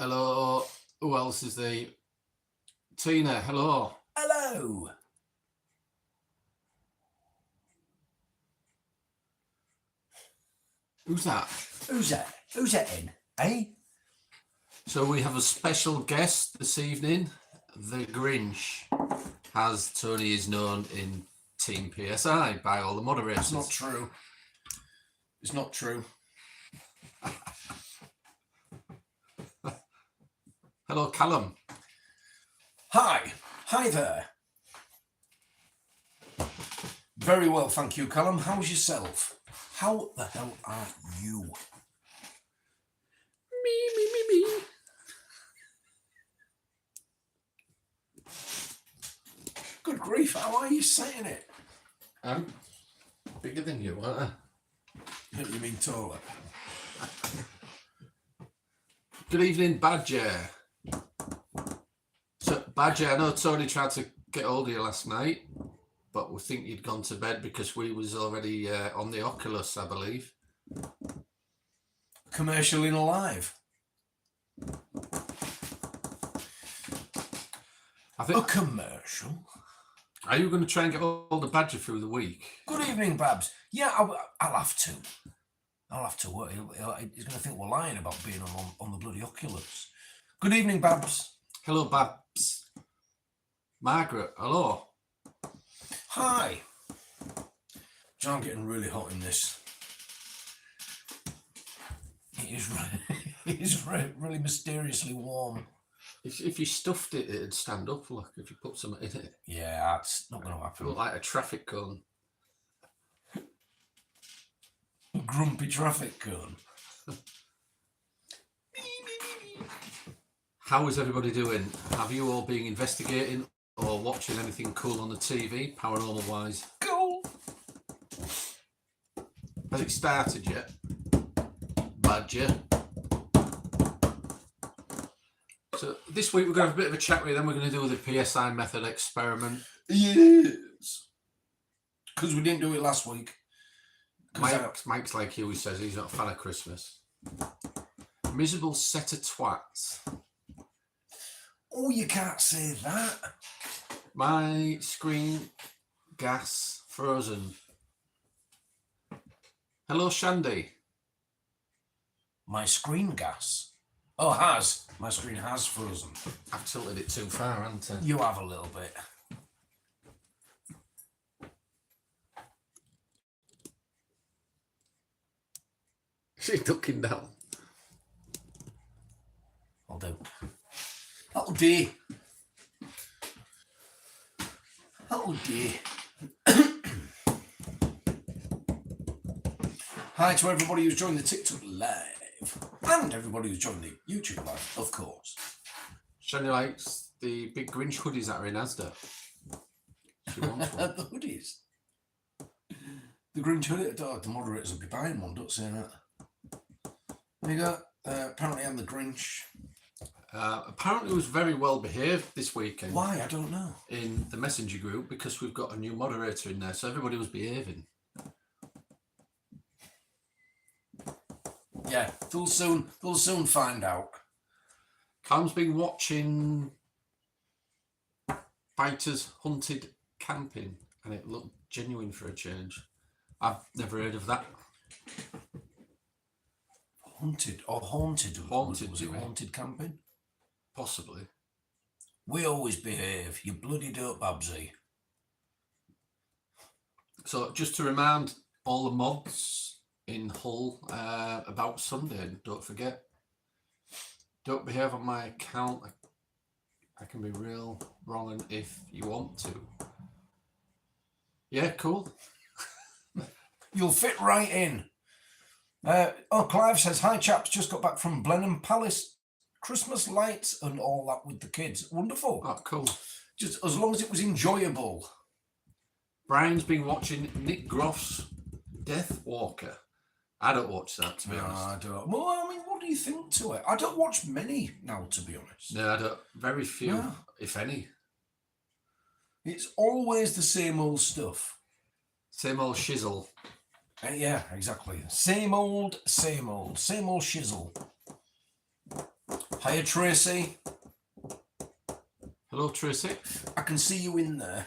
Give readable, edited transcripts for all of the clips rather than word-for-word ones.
Hello. Who else is there? Tina, hello. Hello. Who's that? Who's that? Who's that in? Eh? So we have a special guest this evening. The Grinch, as Tony is known in Team PSI by all the moderators. It's not true. It's not true. Hello, Callum. Hi. Hi there. Very well, thank you, Callum. How's yourself? How the hell are you? Me. Good grief, how are you saying it? I'm bigger than you, aren't I? You mean taller? Good evening, Badger. So, Badger, I know Tony tried to get hold of you last night, but we think you'd gone to bed because we was already on the Oculus, I believe. Commercial in alive. A commercial? Are you going to try and get hold of Badger through the week? Good evening, Babs. Yeah, I'll have to. I'll have to. He's going to think we're lying about being on the bloody Oculus. Good evening, Babs. Hello, Babs. Margaret, hello. Hi. John, getting really hot in this. It is really mysteriously warm. If you stuffed it, it'd stand up. Look, if you put something in it. Yeah, that's not going to happen. It look like a traffic cone. A grumpy traffic cone. How is everybody doing? Have you all been investigating or watching anything cool on the TV, paranormal wise? Cool. Has it started yet? Badger. So this week we're going to have a bit of a chat with you, then we're going to do the PSI method experiment. Yes. Because we didn't do it last week. Mike's like he always says he's not a fan of Christmas. Miserable set of twats. Oh, you can't say that. My screen gas frozen. Hello, Shandy. My screen gas. Oh, has. My screen has frozen. I've tilted it too far, haven't I? You have a little bit. She's ducking down. I'll do. That'll do. That'll do. Hi to everybody who's joined the TikTok live. And everybody who's joined the YouTube live, of course. Shani likes the big Grinch hoodies that are in Asda. She wants one. The hoodies. The Grinch hoodie. Oh, the moderators will be buying one, don't say that. There you go. Apparently I'm the Grinch. Apparently it was very well behaved this weekend. Why? I don't know. In the messenger group, because we've got a new moderator in there, so everybody was behaving. Yeah, they'll soon find out. Cam's been watching Fighters Hunted Camping, and it looked genuine for a change. I've never heard of that. Haunted or haunted? Haunted, was it haunted camping? Possibly. We always behave. You bloody dope, Babsy. So just to remind all the mods in Hull about Sunday, don't forget, don't behave on my account. I can be real wrong if you want to. Yeah, cool. You'll fit right in. Clive says, hi chaps, just got back from Blenheim Palace. Christmas lights and all that with the kids. Wonderful. Oh, cool. Just as long as it was enjoyable. Brian's been watching Nick Groff's Death Walker. I don't watch that, to be honest. I don't. Well, I mean, what do you think to it? I don't watch many now, to be honest. No, I don't. Very few, if any. It's always the same old stuff. Same old shizzle. Yeah, exactly. Same old shizzle. Hiya, Tracy. Hello, Tracy. I can see you in there.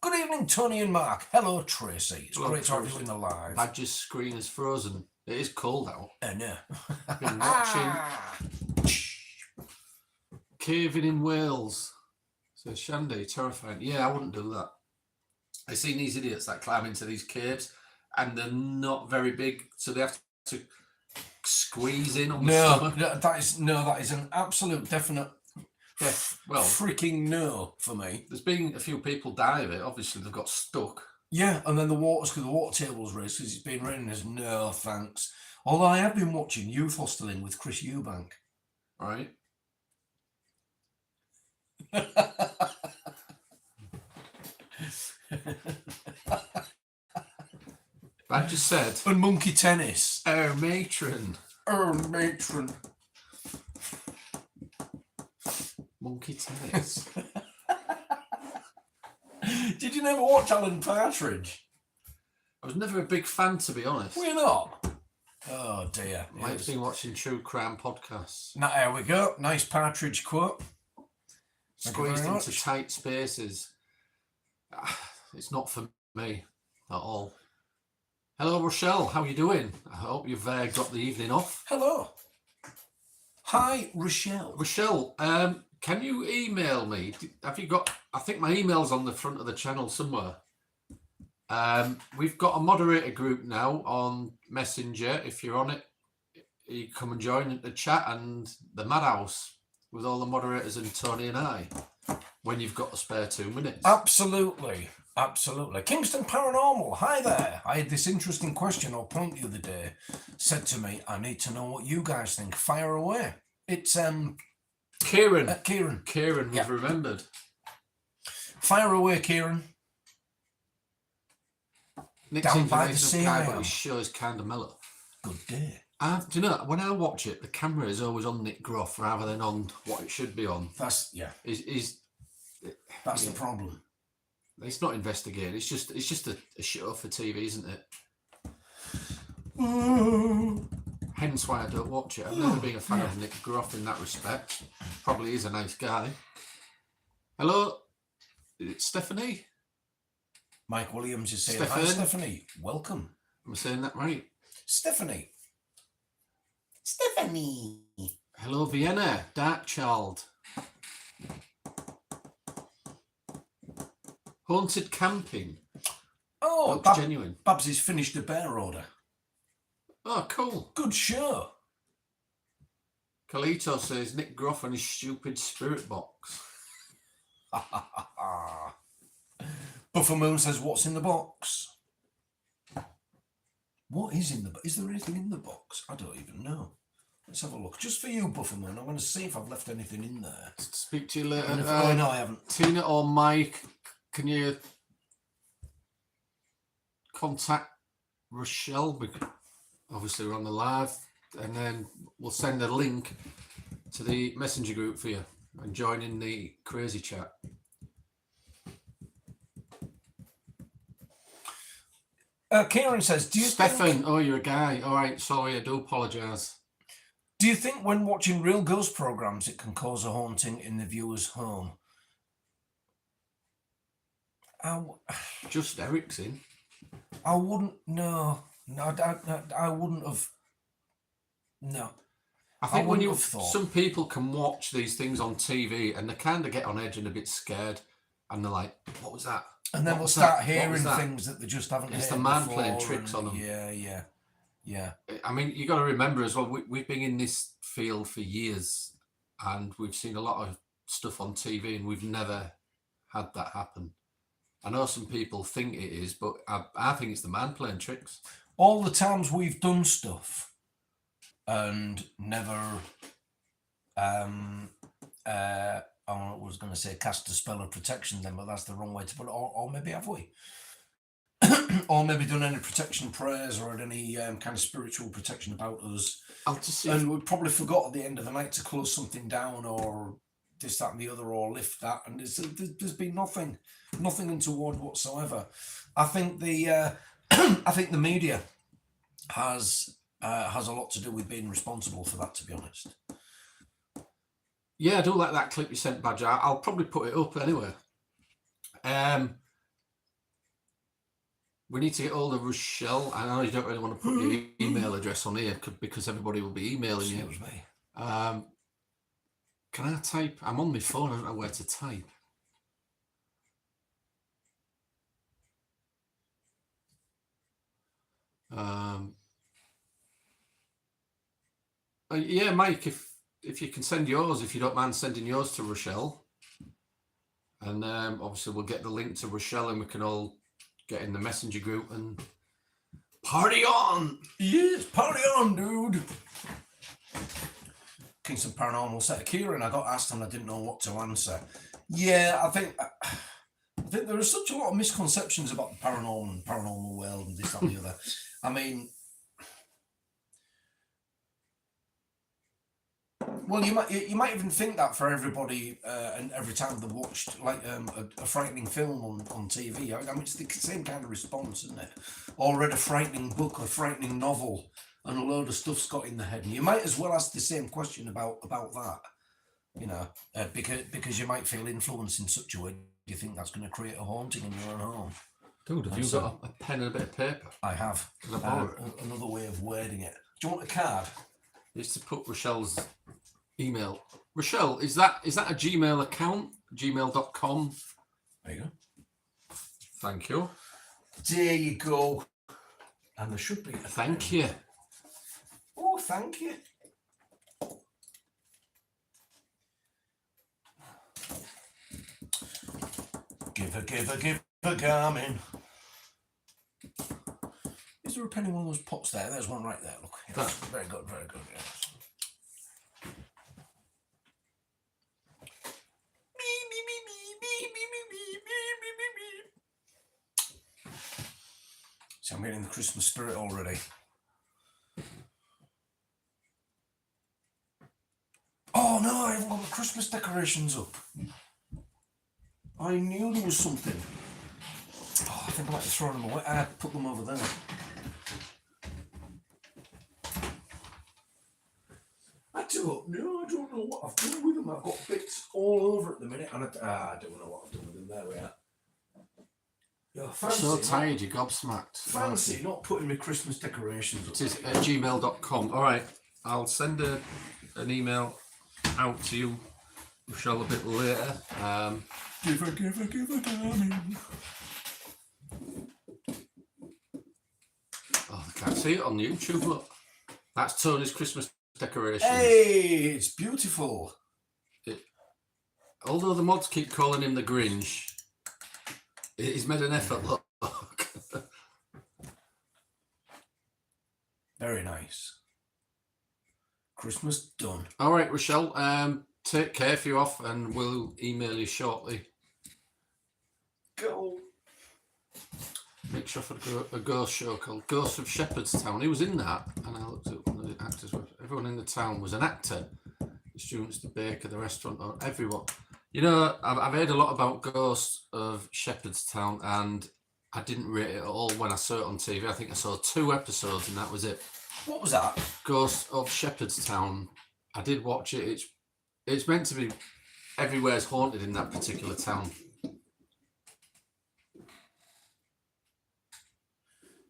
Good evening, Tony and Mark. Hello, Tracy. It's Hello, great to have Tracy. you in the live. Badger's screen is frozen. It is cold out. I know. I've been watching Caving in Wales. So Shandy, terrifying. Yeah, I wouldn't do that. I've seen these idiots that climb into these caves and they're not very big, so they have to squeeze in on the stomach. That is an absolute definite freaking no for me. There's been a few people die of it. Obviously, they've got stuck. Yeah, and then the water table's raised because it's been raining. There's no thanks. Although I have been watching Youth Hosteling with Chris Eubank. Right. Badger said. And Monkey Tennis. Our matron. Monkey Tennis. Did you never watch Alan Partridge? I was never a big fan, to be honest. We're not. Oh dear. I've been watching true crime podcasts. Now, there we go. Nice Partridge quote. Squeezed into tight spaces. It's not for me at all. Hello, Rochelle. How are you doing? I hope you've got the evening off. Hello. Hi, Rochelle. Rochelle, can you email me? Have you got? I think my email's on the front of the channel somewhere. We've got a moderator group now on Messenger. If you're on it, you come and join the chat and the Madhouse with all the moderators and Tony and I when you've got a spare 2 minutes. Absolutely. Kingston Paranormal, hi there. I had this interesting question or point the other day. Said to me, I need to know what you guys think. Fire away. It's Kieran. Kieran, we've remembered. Fire away, Kieran. Nick's Down into by the nice sea, guy, I but am. his show is kind of mellow. Good day. Do you know, when I watch it, the camera is always on Nick Groff rather than on what it should be on. That's the problem. It's not investigating. It's just a show for TV, isn't it? Hence why I don't watch it. I've never been a fan of Nick Groff in that respect. Probably is a nice guy. Hello, it's Stephanie. Mike Williams is saying, hi, Stephanie. Welcome. Am I saying that right? Stephanie. Hello, Vienna. Dark Child. Haunted Camping. Oh, genuine. Babsy's finished a bear order. Oh, cool. Good show. Kalito says Nick Groff and his stupid spirit box. Buffer Moon says, what's in the box? What is in the box? Is there anything in the box? I don't even know. Let's have a look. Just for you, Buffer Moon. I'm going to see if I've left anything in there. Speak to you later. Oh, no, I haven't. Tina or Mike, can you contact Rochelle? Because obviously we're on the live, and then we'll send a link to the messenger group for you and join in the crazy chat. Kieran says, do you Stefan, oh, you're a guy. All right, sorry, I do apologise. Do you think when watching real ghost programs it can cause a haunting in the viewer's home? Just Eric's in. I wouldn't. No, I wouldn't have. No. I think when some people can watch these things on TV and they kind of get on edge and a bit scared, and they're like, "What was that?" And then we'll start hearing things that they just haven't heard. It's the man before, playing tricks on them. Yeah. I mean, you got to remember as well, we've been in this field for years and we've seen a lot of stuff on TV and we've never had that happen. I know some people think it is, but I think it's the man playing tricks. All the times we've done stuff and never, I was going to say cast a spell of protection then, but that's the wrong way to put it. Or maybe have we? Or maybe done any protection prayers or had any kind of spiritual protection about us. And we probably forgot at the end of the night to close something down or this, that and the other or lift that. And there's been nothing. Nothing untoward whatsoever. I think the I think the media has a lot to do with being responsible for that, to be honest. Yeah, I do like that clip you sent, Badger. I'll probably put it up anyway. We need to get hold of Rochelle. I know you don't really want to put your email address on here because everybody will be emailing you. Excuse me. Can I type? I'm on my phone. I don't know where to type. Yeah, Mike, if you can send yours, if you don't mind sending yours to Rochelle, and obviously we'll get the link to Rochelle and we can all get in the messenger group and party on. Yes, party on, dude. Kingston Paranormal set of Kieran. I got asked and I didn't know what to answer. Yeah, I think there are such a lot of misconceptions about the paranormal and paranormal world and this and the other. I mean, well, you might even think that for everybody, and every time they've watched like a frightening film on TV. I mean, it's the same kind of response, isn't it? Or read a frightening book or frightening novel, and a load of stuff's got in the head. And you might as well ask the same question about that, you know, because you might feel influenced in such a way. Do you think that's going to create a haunting in your own home? Dude, have you got a pen and a bit of paper? I have. Another way of wording it. Do you want a card? It's to put Rochelle's email. Rochelle, is that a Gmail account? Gmail.com? There you go. Thank you. There you go. And there should be. Thank you. Oh, thank you. Give a gammon. Is there a pen in one of those pots there? There's one right there. Look. Yes. Very good, very good. Yes. So I'm getting the Christmas spirit already. Oh no, I haven't got the Christmas decorations up. I knew there was something. Oh, I think I might have thrown them away. I put them over there. I don't know what I've done with them. I've got bits all over at the minute, and I don't know what I've done with them. There we are. Fancy, so tired, you're gobsmacked. Fancy not putting my Christmas decorations up. It is at gmail.com. All right, I'll send an email out to you, Rochelle, a bit later. Give a gammon. Oh, I can't see it on YouTube. Look, that's Tony's Christmas decorations. Hey, it's beautiful. Although the mods keep calling him the Grinch, he's made an effort. Look. Very nice. Christmas done. All right, Rochelle. Take care if you're off, and we'll email you shortly. Go. Mick Shofford, a ghost show called Ghosts of Shepherdstown. He was in that, and I looked at one of the actors. Everyone in the town was an actor. The students, the baker, the restaurant, everyone. You know, I've heard a lot about Ghosts of Shepherdstown, and I didn't rate it at all when I saw it on TV. I think I saw 2 episodes, and that was it. What was that? Ghosts of Shepherdstown. I did watch it. It's meant to be everywhere's haunted in that particular town. Do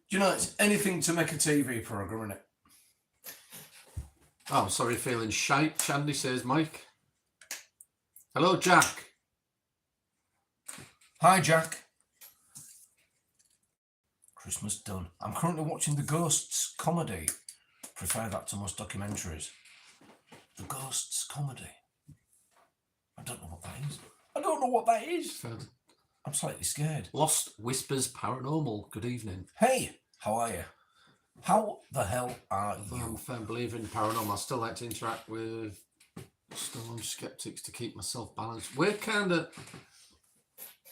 you know, it's anything to make a TV programme, isn't it? Oh, I'm sorry, feeling shite, Shandy, says Mike. Hello, Jack. Hi, Jack. Christmas done. I'm currently watching the Ghosts comedy. Prefer that to most documentaries. The Ghosts comedy. I don't know what that is. I'm slightly scared. Lost Whispers Paranormal. Good evening. Hey, how are you? How the hell are you? I'm a firm believer in paranormal. I still like to interact with staunch skeptics to keep myself balanced. We're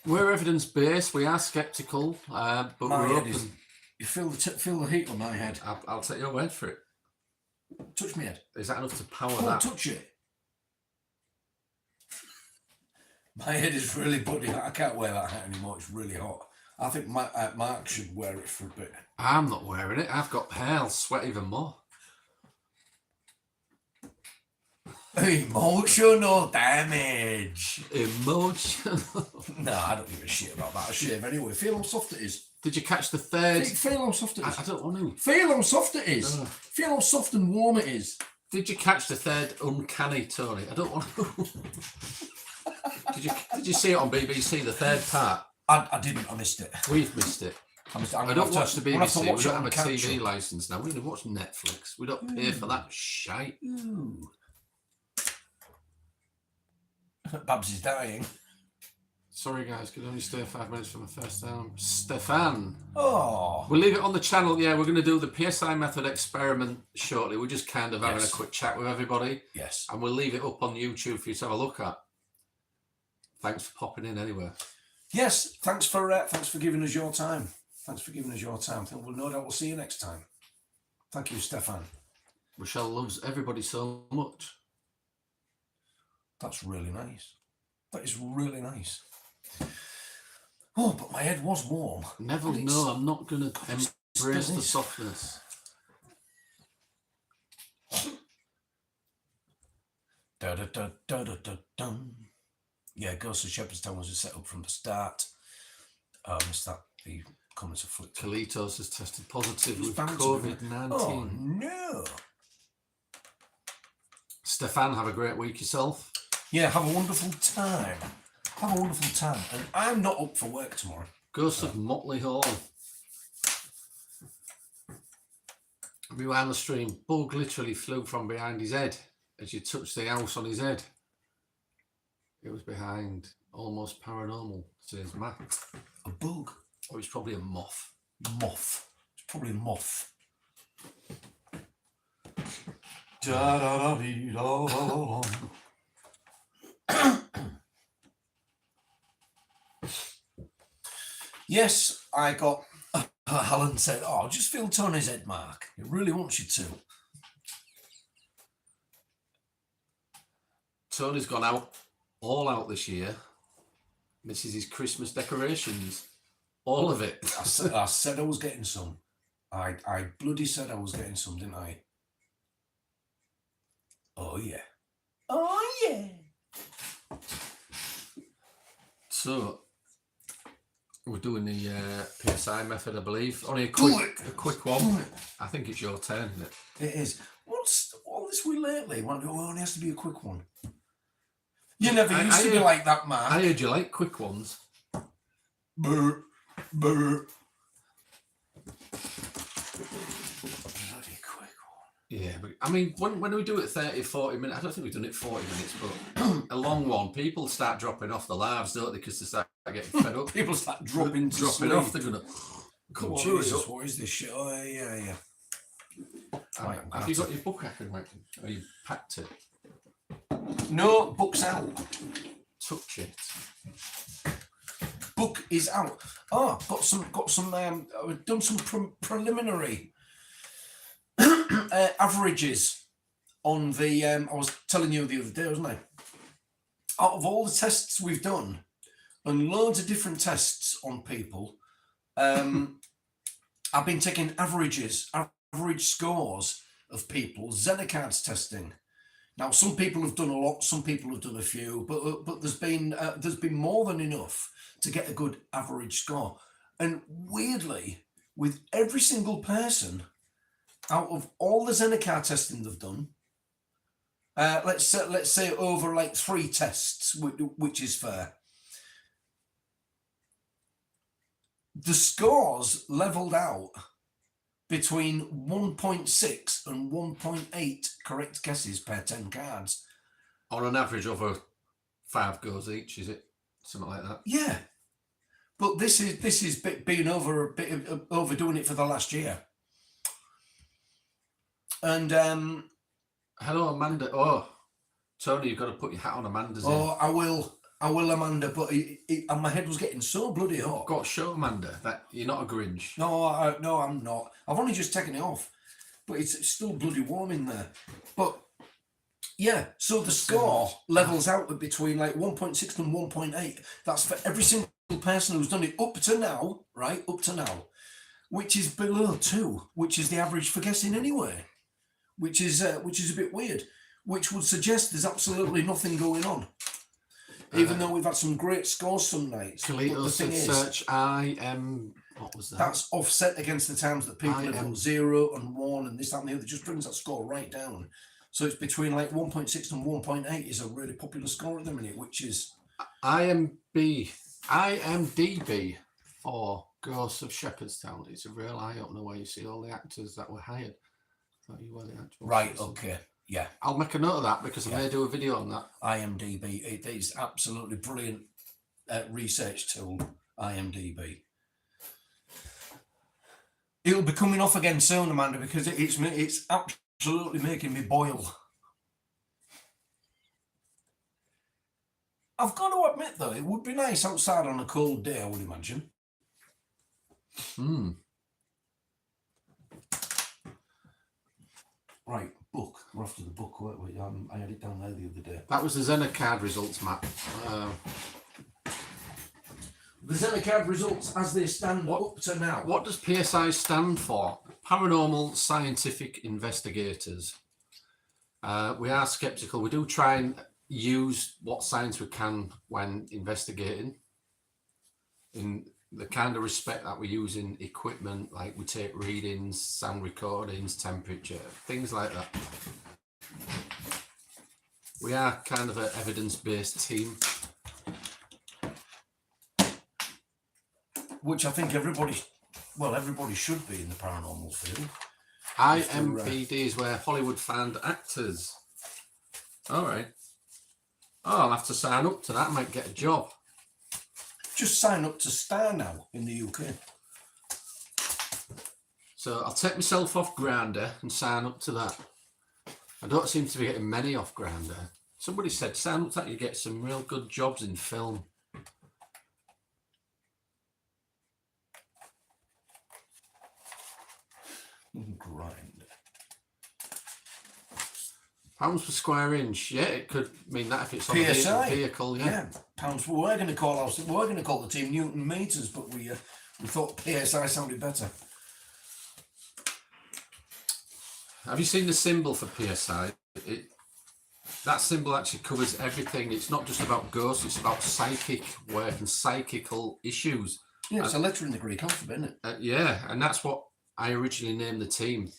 evidence-based. We are skeptical, but we're open. You feel the heat on my head. I'll take your word for it. Touch me head. Is that enough to power that? that? Touch it. My head is really bloody hot. I can't wear that hat anymore. It's really hot. I think Mark should wear it for a bit. I'm not wearing it. I've got hair. I'll sweat even more. Emotional damage. Emotional. No, I don't give a shit about that. I shave anyway. Feel how soft it is. Did you catch the third? Feel how soft it is. I don't want to. Feel how soft it is. Feel how soft and warm it is. Did you catch the third uncanny, Tony? I don't want to. Did you see it on BBC, the third part? I didn't. I missed it. We've missed it. I don't watch the BBC. We don't have a TV licence now. We don't watch Netflix. We don't pay for that shite. Babs is dying. Sorry, guys. Could only stay 5 minutes for my first time. Stefan. Oh. We'll leave it on the channel. Yeah, we're going to do the PSI method experiment shortly. We're just kind of having a quick chat with everybody. Yes. And we'll leave it up on YouTube for you to have a look at. Thanks for popping in anyway. Yes. Thanks for giving us your time. Thanks for giving us your time. We'll no doubt we'll see you next time. Thank you, Stefan. Rochelle loves everybody so much. That's really nice. That is really nice. Oh, but my head was warm. Neville, no, I'm not going to embrace the softness. Da, da, da, da, da, da, dum. Yeah, Ghost of Shepherdstown was a set up from the start. Missed that. The comments are flipped. Kalitos has tested positive with COVID-19. Oh, no. Stefan, have a great week yourself. Yeah, have a wonderful time. Have a wonderful time. And I'm not up for work tomorrow. Ghost of Motley Hall. Rewind the stream. Bug literally flew from behind his head as you touched the house on his head. It was behind. Almost paranormal, says Matt. A bug? Oh, it's probably a moth. Moth. It's probably a moth. Da da da dee da da da. Yes, I got. Helen said, "Oh, just feel Tony's head, Mark. It really wants you to." Tony's gone out, all out this year. This is his Christmas decorations. All of it. I said I was getting some. I bloody said I was getting some, didn't I? Oh, yeah. Oh, yeah. So, we're doing the PSI method, I believe. Only a quick one. I think it's your turn, isn't it? It is. What's all this with lately? Well, it only has to be a quick one. You never used to be like that, man. I heard you like quick ones. Brr, brr. Yeah, but I mean, when we do it 30, 40 minutes, I don't think we've done it 40 minutes, but a long one, people start dropping off the lives, don't they? Because they start getting fed up. People start dropping off. They're going to come on, Jesus, what is this shit? Oh, yeah. Right, have you got your book, I can make? Or you packed it? No, book's out. Touch it. Book is out. Oh, got some. I've done some preliminary averages on the. I was telling you the other day, wasn't I? Out of all the tests we've done, and loads of different tests on people, I've been taking averages, average scores of people, Xenocards testing. Now, some people have done a lot, some people have done a few, but there's been more than enough to get a good average score. And weirdly, with every single person, out of all the Xenocard testing they've done, let's say over like 3 tests, which is fair, the scores leveled out between 1.6 and 1.8 correct guesses per 10 cards. On an average over 5 goes each, is it? Something like that? Yeah. But this is being overdoing it for the last year. And hello, Amanda. Oh, Tony, you've got to put your hat on Amanda's. Oh, I will, Amanda. But and my head was getting so bloody hot. Got to show Amanda that you're not a Grinch. No, no, I'm not. I've only just taken it off, but it's still bloody warm in there. But Yeah, so the score levels out at between like 1.6 and 1.8. That's for every single person who's done it up to now, right? Up to now, which is below 2, which is the average for guessing anyway, which is a bit weird, which would suggest there's absolutely nothing going on. Even though we've had some great scores some nights. Kalito the said thing is, search what was that? that's offset against the times that people have got 0 and 1 and this, that, and the other. Just brings that score right down. So it's between like 1.6 and 1.8 is a really popular score at the minute, which is IMDb for Ghosts of Shepherdstown. It's a real eye opener where you see all the actors that were hired. I thought you were the actual right. person. Okay, yeah. I'll make a note of that because I may do a video on that. IMDb, it is absolutely brilliant research tool. IMDb. It'll be coming off again soon, Amanda, because it's absolutely making me boil. I've got to admit, though, it would be nice outside on a cold day, I would imagine. Right, book. We're off to the book, weren't we? I had it down there the other day. That was the Zenocard results map. The Zenocard results as they stand up to now. What does PSI stand for? Paranormal Scientific Investigators. We are skeptical. We do try and use what science we can when investigating, in the kind of respect that we use in equipment, like we take readings, sound recordings, temperature, things like that. We are kind of an evidence-based team. Which I think everybody should be in the paranormal field. IMBD is where Hollywood found actors. All right. Oh, I'll have to sign up to that. I might get a job. Just sign up to Star now in the UK. So I'll take myself off Grindr and sign up to that. I don't seem to be getting many off Grindr. Somebody said sign up to that, you get some real good jobs in film. Grind. Pounds per square inch. Yeah, it could mean that if it's on PSI. a vehicle. Yeah. Pounds. We're going to call the team Newton meters, but we thought PSI sounded better. Have you seen the symbol for PSI? That symbol actually covers everything. It's not just about ghosts, it's about psychic work and psychical issues. Yeah, it's a letter in the Greek alphabet, isn't it? Yeah, and that's what I originally named the team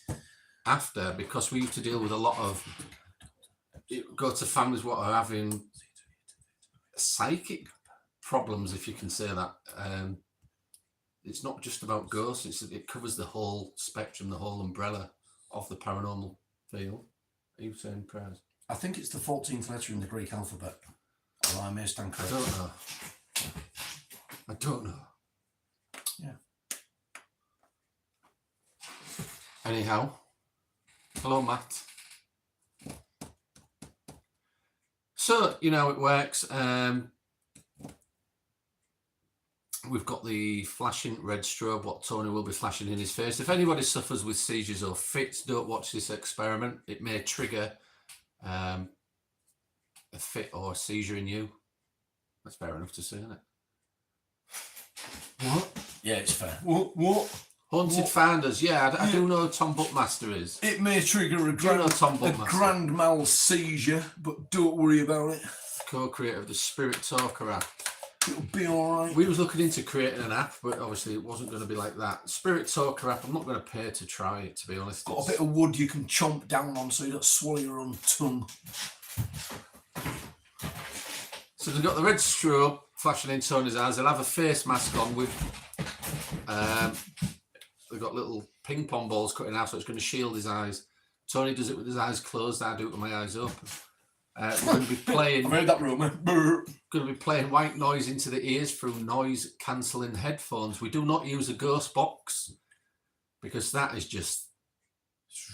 after, because we used to deal with a lot of, go to families what are having psychic problems, if you can say that. It's not just about ghosts, it covers the whole spectrum, the whole umbrella of the paranormal field. Are you saying prayers? I think it's the 14th letter in the Greek alphabet. Or I may stand corrected. I don't know. Yeah. Anyhow, hello, Matt. So, you know, it works. We've got the flashing red strobe, what Tony will be flashing in his face. If anybody suffers with seizures or fits, don't watch this experiment. It may trigger a fit or a seizure in you. That's fair enough to say, isn't it? What? Yeah, it's fair. What? Haunted Finders, yeah, I do know who Tom Buckmaster is. It may trigger a grand mal seizure, but don't worry about it. Co-creator of the Spirit Talker app. It'll be all right. We was looking into creating an app, but obviously it wasn't going to be like that. Spirit Talker app, I'm not going to pay to try it, to be honest. Got a bit of wood you can chomp down on so you don't swallow your own tongue. So they've got the red strobe flashing in Tony's eyes. They'll have a face mask on with... they've got little ping pong balls cutting out, so it's going to shield his eyes. Tony does it with his eyes closed. I do it with my eyes open. We're going to be playing... I've heard that rumour. Going to be playing white noise into the ears through noise cancelling headphones. We do not use a ghost box because that is just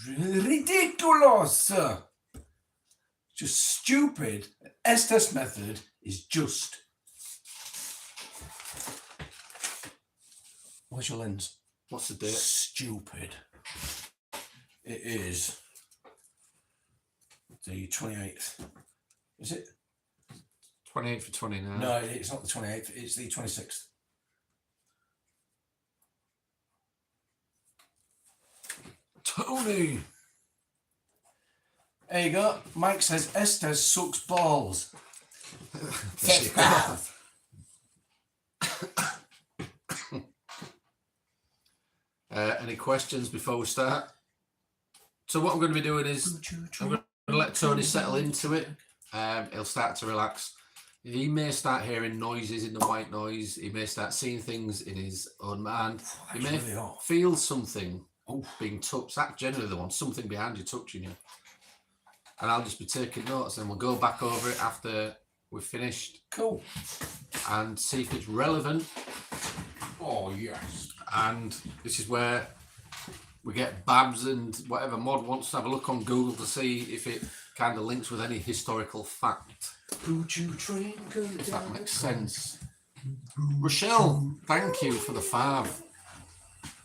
ridiculous. Just stupid. Estes method is just. Where's your lens? What's the date? Stupid. It is The 28th. Is it? 28th or 29th? No, it's not the 28th. It's the 26th. Tony! There you go. Mike says Estes sucks balls. Any questions before we start? So what I'm going to be doing is I'm going to let Tony settle into it. He'll start to relax. He may start hearing noises in the white noise. He may start seeing things in his own mind. He may feel something being touched. That's generally the one. Something behind you touching you. And I'll just be taking notes, and we'll go back over it after we've finished. Cool. And see if it's relevant. Oh, yes. And this is where we get Babs and whatever mod wants to have a look on Google to see if it kind of links with any historical fact. If that makes sense. Rochelle, thank you for the 5.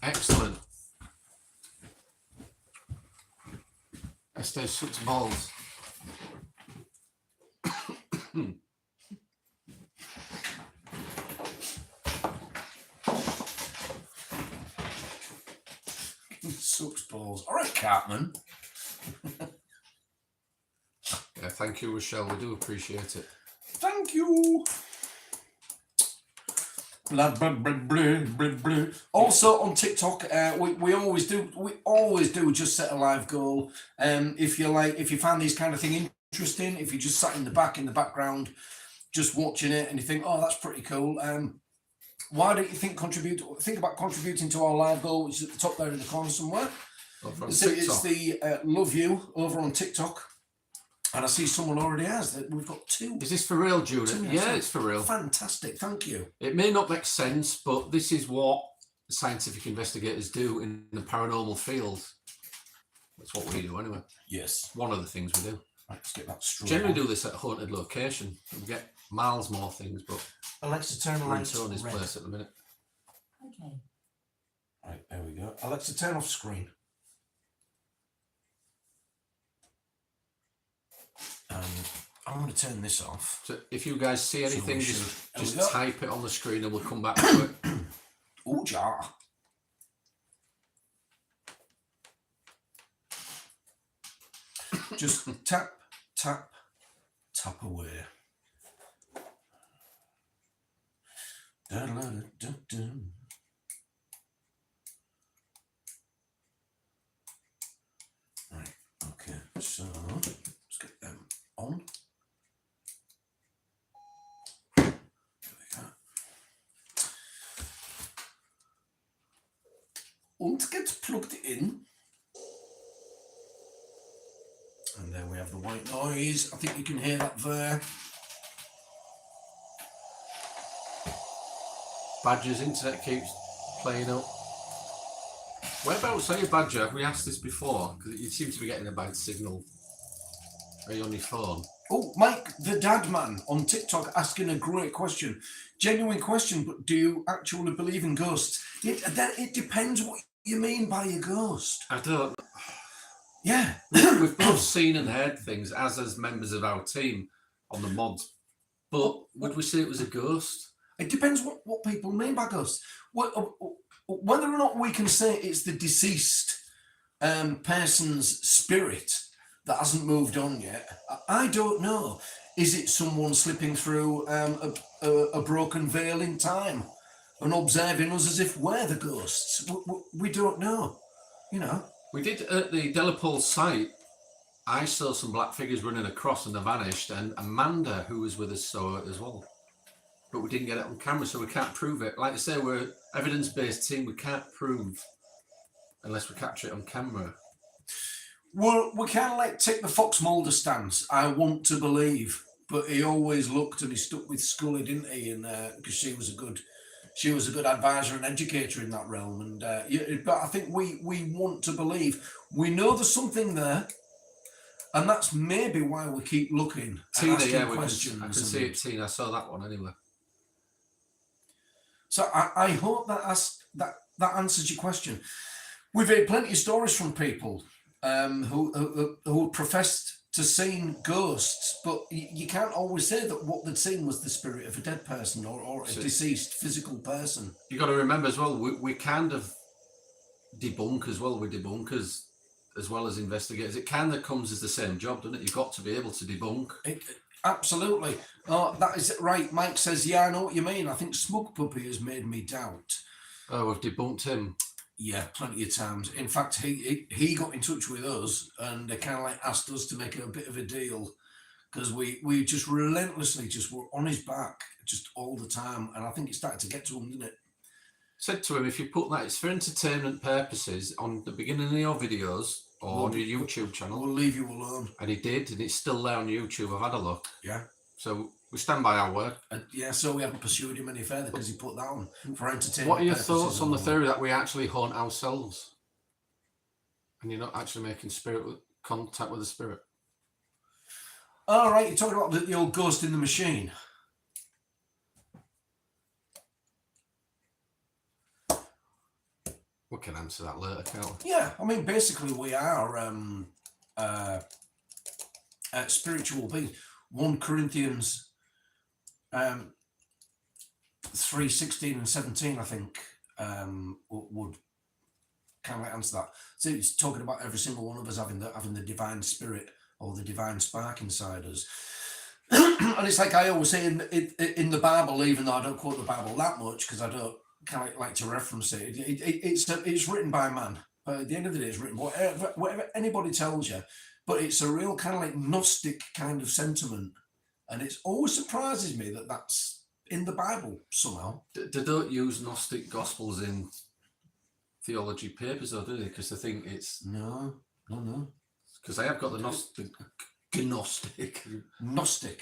Excellent. Esther sucks balls. Sucks balls. All right, Cartman. Yeah, thank you, Rochelle. We do appreciate it. Thank you. Blah, blah, blah, blah, blah, blah. Also on TikTok, we always do just set a live goal. If you find these kind of thing interesting, if you just sat in the background, just watching it, and you think, oh, that's pretty cool. Why don't you think about contributing to our live goal, which is at the top there in the corner somewhere? So it's the Love You over on TikTok. And I see someone already has that. We've got 2. Is this for real, Judith? Yeah, it's for real. Fantastic, thank you. It may not make sense, but this is what scientific investigators do in the paranormal field. That's what we do anyway. Yes. One of the things we do. Right, let's get that straight. Generally do this at a haunted location. We get miles more things, but Alexa, turn the lights we're in Tony's red. place at the minute. Okay. Right, there we go. Alexa, turn off screen. And I'm going to turn this off. So if you guys see anything, So just type it on the screen and we'll come back to it. Oh, jar. Just tap, tap, tap away. Da-da-da-da-da. Right, okay, so let's get them on. There we go. Und gets plugged in. And there we have the white noise. I think you can hear that there. Badger's internet keeps playing up. Whereabouts are you, Badger? Have we asked this before? Because you seem to be getting a bad signal. Are you on your phone? Oh, Mike, the dad man on TikTok asking a great question. Genuine question, but do you actually believe in ghosts? It depends what you mean by a ghost. I don't. Yeah. We've both seen and heard things as members of our team on the mods. But would we say it was a ghost? It depends what people mean by ghosts. Whether or not we can say it's the deceased person's spirit that hasn't moved on yet, I don't know. Is it someone slipping through a broken veil in time and observing us as if we're the ghosts? We don't know, you know. We did at the Delapole site. I saw some black figures running across and they vanished, and Amanda, who was with us, saw it as well. But we didn't get it on camera, so we can't prove it. Like I say, we're an evidence-based team. We can't prove unless we capture it on camera. Well, we kind of like take the Fox Mulder stance. I want to believe, but he always looked and he stuck with Scully, didn't he? And because she was a good advisor and educator in that realm. And but I think we want to believe. We know there's something there, and that's maybe why we keep looking. Tina, yeah, I can see it. Tina, I saw that one anyway. So I hope that answers your question. We've heard plenty of stories from people who professed to seeing ghosts, but you can't always say that what they'd seen was the spirit of a dead person or a deceased physical person. You got to remember as well, we kind of debunk as well. We're debunkers as well as investigators. It kind of comes as the same job, doesn't it? You've got to be able to debunk. Absolutely. Oh, that is right. Mike says, yeah, I know what you mean. I think Smug Puppy has made me doubt. Oh, we've debunked him. Yeah, plenty of times. In fact, he got in touch with us and they kind of like asked us to make a bit of a deal because we just relentlessly just were on his back just all the time. And I think it started to get to him, didn't it? Said to him, if you put that, it's for entertainment purposes on the beginning of your videos or on your YouTube channel. We'll leave you alone. And he did, and it's still there on YouTube. I've had a look. Yeah. So we stand by our word. Yeah, so we haven't pursued him any further because he put that on for entertainment. What are your thoughts on the theory that we actually haunt ourselves? And you're not actually making contact with the spirit? All right, you're talking about the old ghost in the machine. We can answer that later, can't we? Yeah, I mean, basically we are spiritual beings. 1 Corinthians 3:16 and 17, I think, would kind of like answer that. So it's talking about every single one of us having the divine spirit or the divine spark inside us. And it's like I always say in the Bible, even though I don't quote the Bible that much because I don't kind of like to reference it. It's written by man, but at the end of the day, it's written whatever anybody tells you. But it's a real kind of like Gnostic kind of sentiment, and it always surprises me that that's in the Bible somehow. They don't use Gnostic Gospels in theology papers, though, do they? Because they think it's no. Because I have got the Gnostic.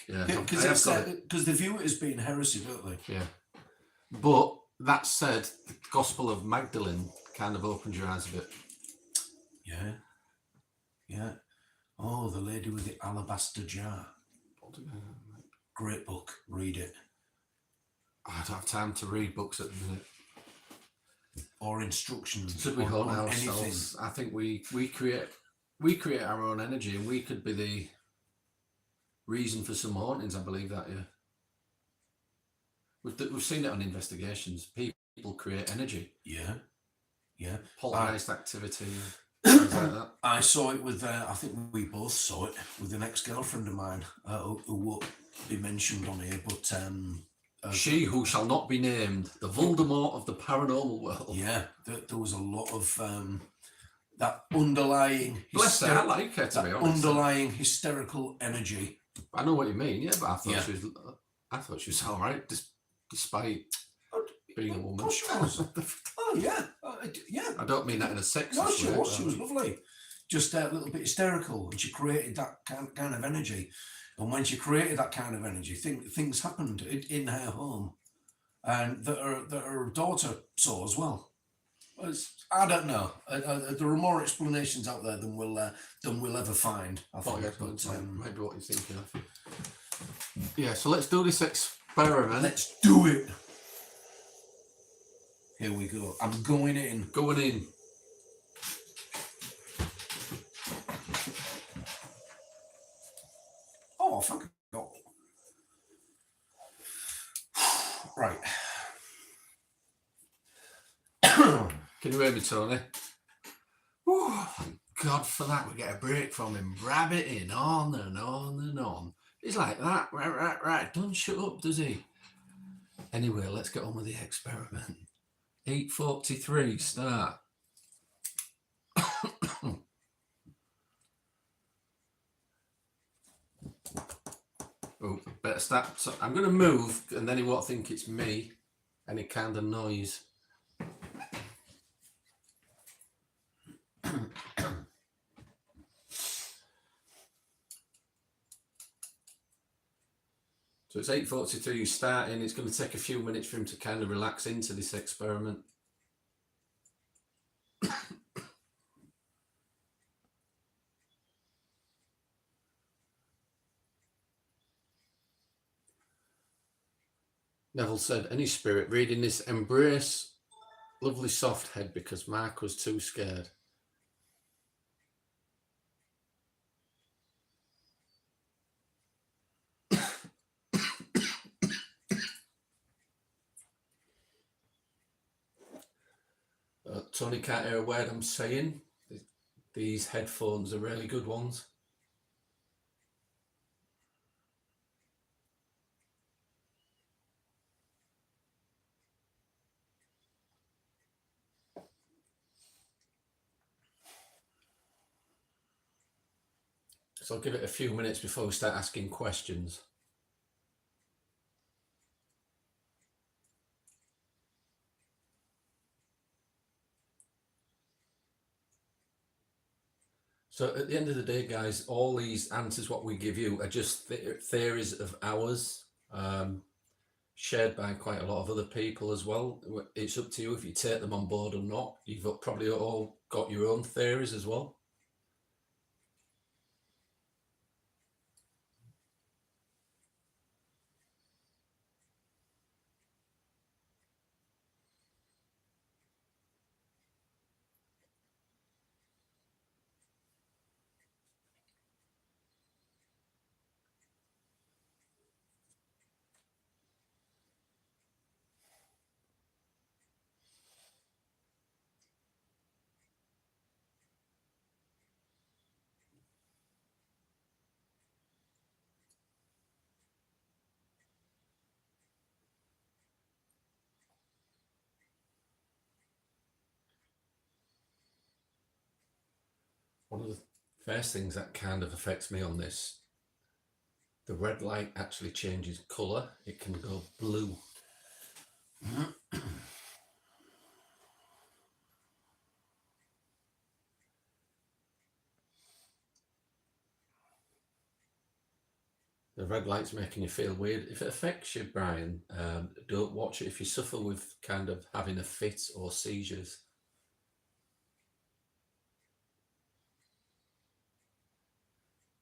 Yeah, because they view it as being heresy, don't they? Yeah, but that said, the Gospel of Magdalene kind of opens your eyes a bit. Yeah. Oh, the lady with the alabaster jar. Great book. Read it. I don't have time to read books at the minute. Or instructions. Should we haunt ourselves? Anything. I think we create our own energy, and we could be the reason for some hauntings. I believe that. Yeah. We've seen it on investigations. People create energy. Yeah. Poltergeist activity. Things like that. I saw it with, I think we both saw it with an ex-girlfriend of mine who won't be mentioned on here, but... she who shall not be named, the Voldemort of the paranormal world. Yeah, there was a lot of that underlying... Bless her, I like her, to be honest. Underlying hysterical energy. I know what you mean, yeah, but I thought she was all right, despite being a woman. She was. Oh, yeah. Yeah. I don't mean that in a sexist way. No, she was. She She was lovely. Just a little bit hysterical, and she created that kind of energy. And when she created that kind of energy, things happened in her home, and that her daughter saw as well. I don't know. There are more explanations out there than we'll ever find. I think. Maybe what you're thinking of. Yeah. So let's do this experiment. Let's do it. Here we go. I'm going in. Going in. Oh, fuck. No. Right. Can you hear me, Tony? Oh, thank God for that. We get a break from him rabbiting on and on and on. He's like that. Right. Don't shut up, does he? Anyway, let's get on with the experiment. 8:43, start. Oh, better start. So I'm going to move, and then he won't think it's me. Any kind of noise. So it's 8:42 starting. It's going to take a few minutes for him to kind of relax into this experiment. Neville said, any spirit reading this, embrace lovely soft head because Mark was too scared. Tony can't hear a word I'm saying. These headphones are really good ones. So I'll give it a few minutes before we start asking questions. So at the end of the day, guys, all these answers, what we give you, are just theories of ours, shared by quite a lot of other people as well. It's up to you if you take them on board or not. You've probably all got your own theories as well. One of the first things that kind of affects me on this, the red light actually changes colour. It can go blue. The red light's making you feel weird. If it affects you, Brian, don't watch it. If you suffer with kind of having a fit or seizures,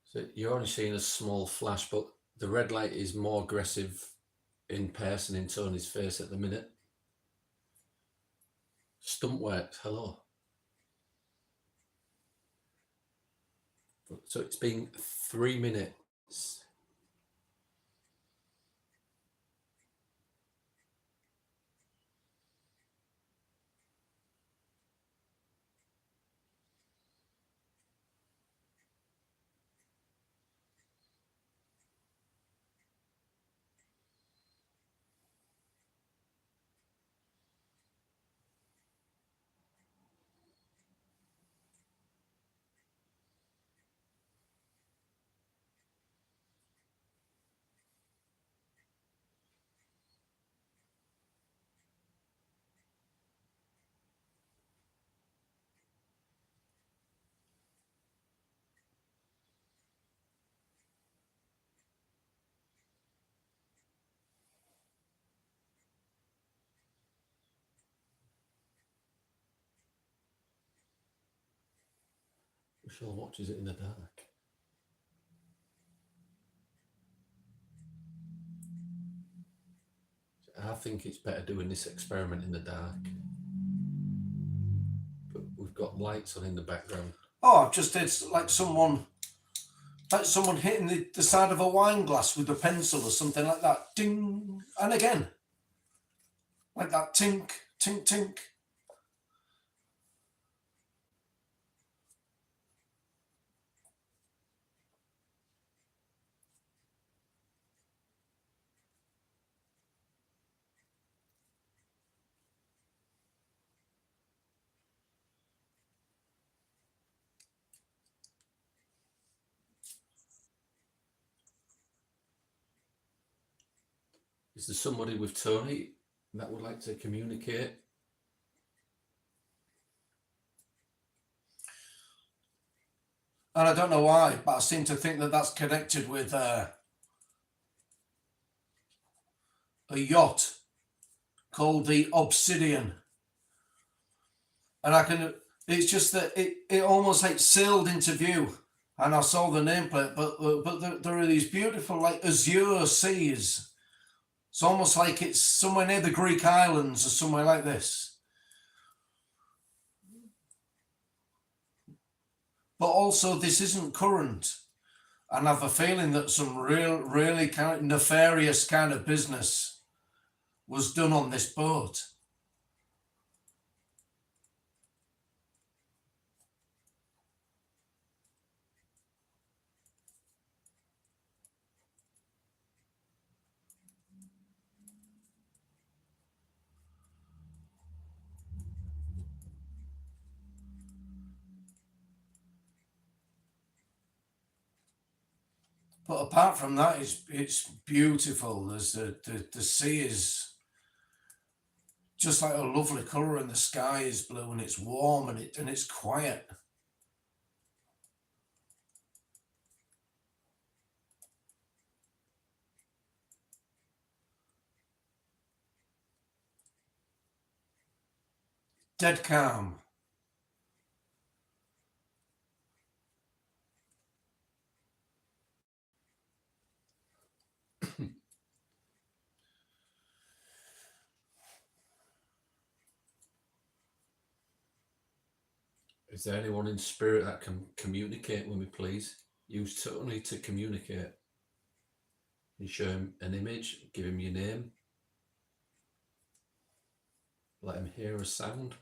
so you're only seeing a small flash, but the red light is more aggressive in person in Tony's face at the minute. Stump works, hello. So it's been 3 minutes. Michelle watches it in the dark. I think it's better doing this experiment in the dark. But we've got lights on in the background. Oh, it's like someone hitting the side of a wine glass with a pencil or something like that. Ding! And again. Like that tink, tink, tink. Is there somebody with Tony that would like to communicate? And I don't know why, but I seem to think that that's connected with a yacht called the Obsidian. And it's just that it almost like sailed into view. And I saw the nameplate, but there are these beautiful like azure seas. It's almost like it's somewhere near the Greek islands or somewhere like this. But also, this isn't current. And I have a feeling that some really kind of nefarious kind of business. was done on this boat. But apart from that, it's beautiful. There's the sea is just like a lovely colour, and the sky is blue, and it's warm, and it's quiet. Dead calm. Is there anyone in spirit that can communicate with me, please? Use Tony to communicate. You show him an image, give him your name, let him hear a sound.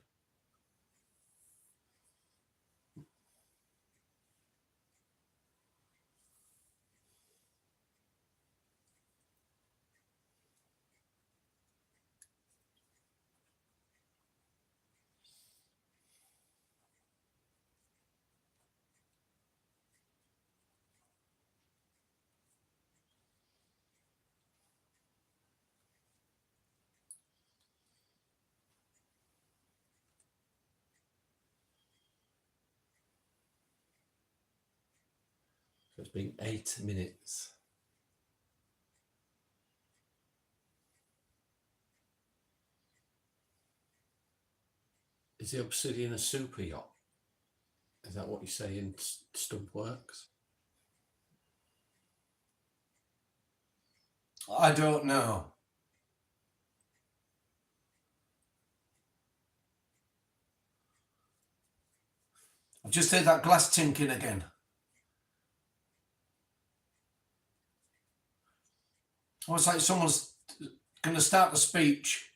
So it's been 8 minutes. Is the obsidian a super yacht? Is that what you say in Stump Works? I don't know. I've just heard that glass tinking again. Oh, it's like someone's going to start a speech.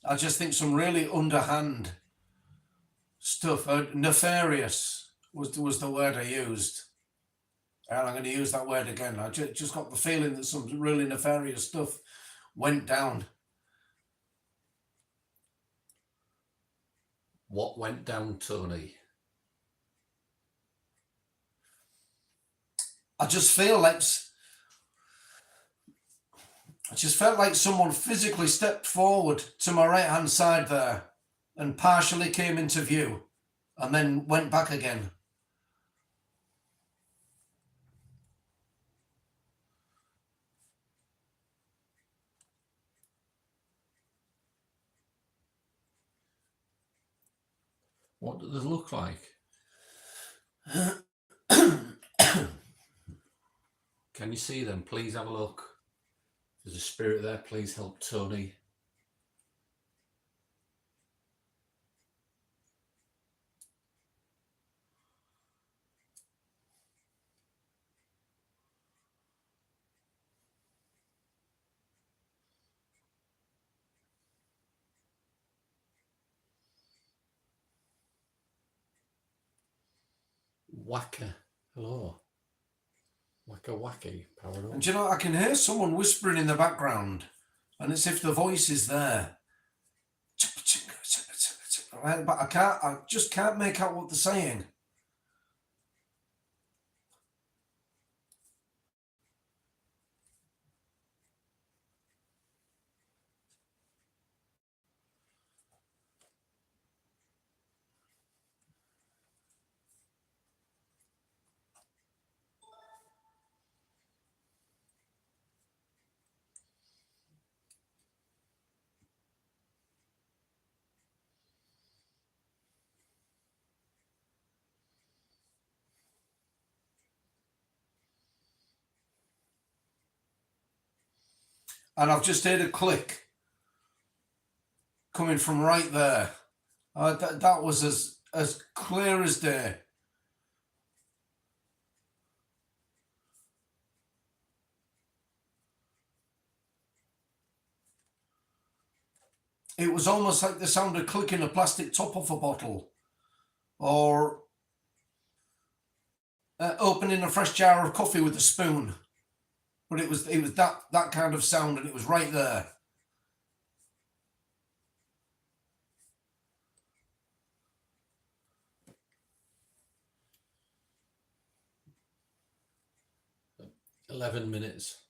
I just think some really underhand stuff. Nefarious was the word I used. And I'm going to use that word again. I just got the feeling that some really nefarious stuff went down. What went down, Tony? I just felt like someone physically stepped forward to my right hand side there and partially came into view and then went back again. What do they look like? Can you see them? Please have a look. If there's a spirit there, please help Tony. Whacker. Hello. Whacker wacky. Paranormal. And you know, I can hear someone whispering in the background, and it's if the voice is there. But I just can't make out what they're saying. And I've just heard a click coming from right there. That was as clear as day. it was almost like the sound of clicking a plastic top off a bottle, or opening a fresh jar of coffee with a spoon. But it was that kind of sound, and it was right there. "11 minutes."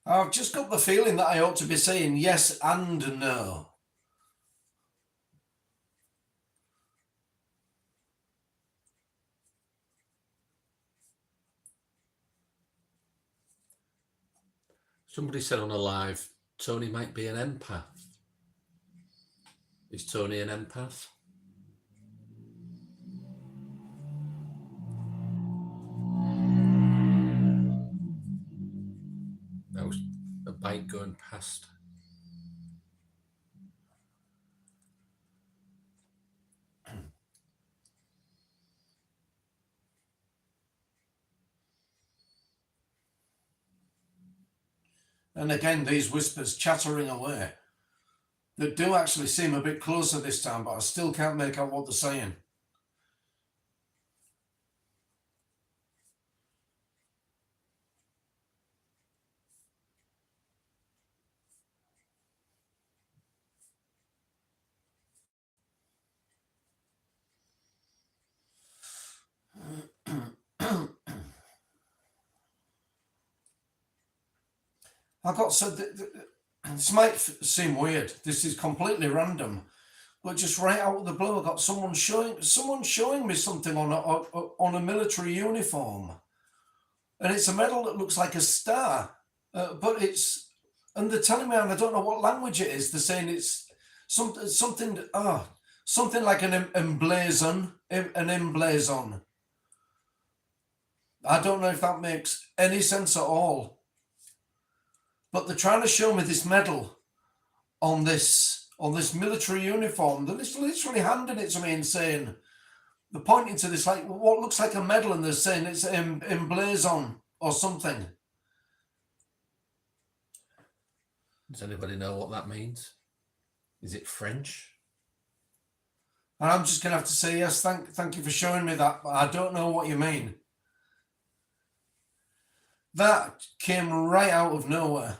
I've just got the feeling that I ought to be saying yes and no. Somebody said on a live, Tony might be an empath. Is Tony an empath? That was a bike going past. And again, these whispers chattering away that do actually seem a bit closer this time, but I still can't make out what they're saying. I got so this might seem weird. This is completely random, but just right out of the blue, I got someone showing me something on a military uniform, and it's a medal that looks like a star, but it's, and they're telling me, and I don't know what language it is. They're saying it's something like an emblazon, an emblazon. I don't know if that makes any sense at all. But they're trying to show me this medal on this military uniform. They're literally handing it to me and saying, they're pointing to this like what looks like a medal, and they're saying it's emblazon or something. Does anybody know what that means? Is it French? And I'm just gonna have to say yes, thank you for showing me that, but I don't know what you mean. That came right out of nowhere.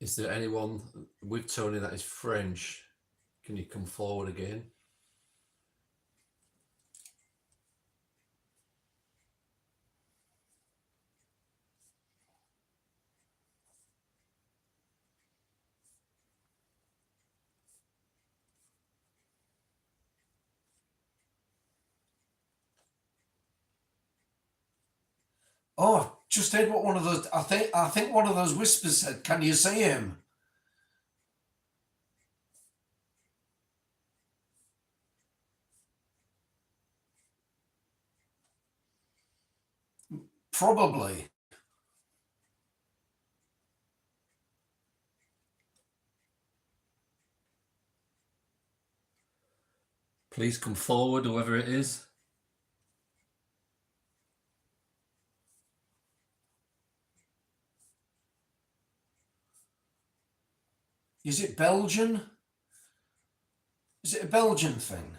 Is there anyone with Tony that is French? Can you come forward again? Oh, just heard what one of those. I think one of those whispers said, "Can you see him?" Probably. Please come forward, whoever it is. Is it Belgian? Is it a Belgian thing?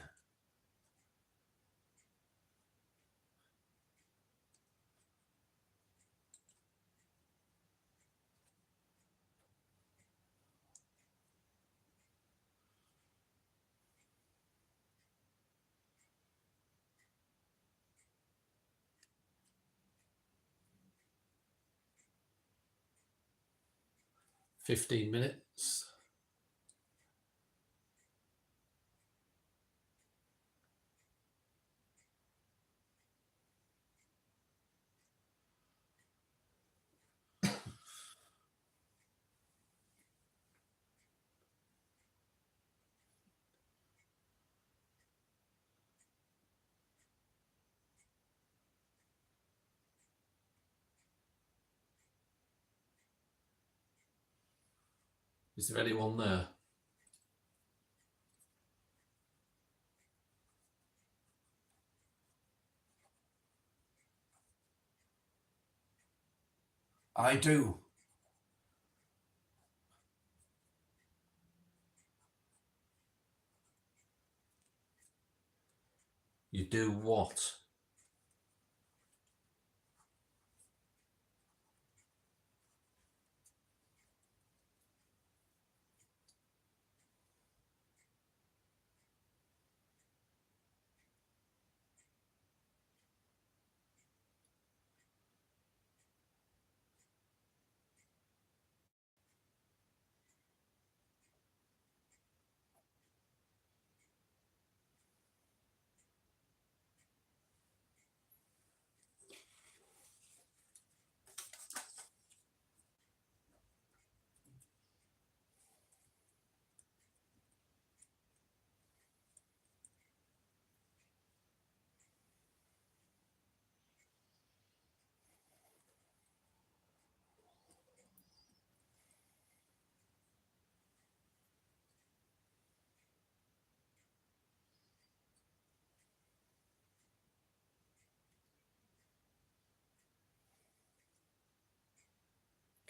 "15 minutes." Is there anyone there? I do. You do what?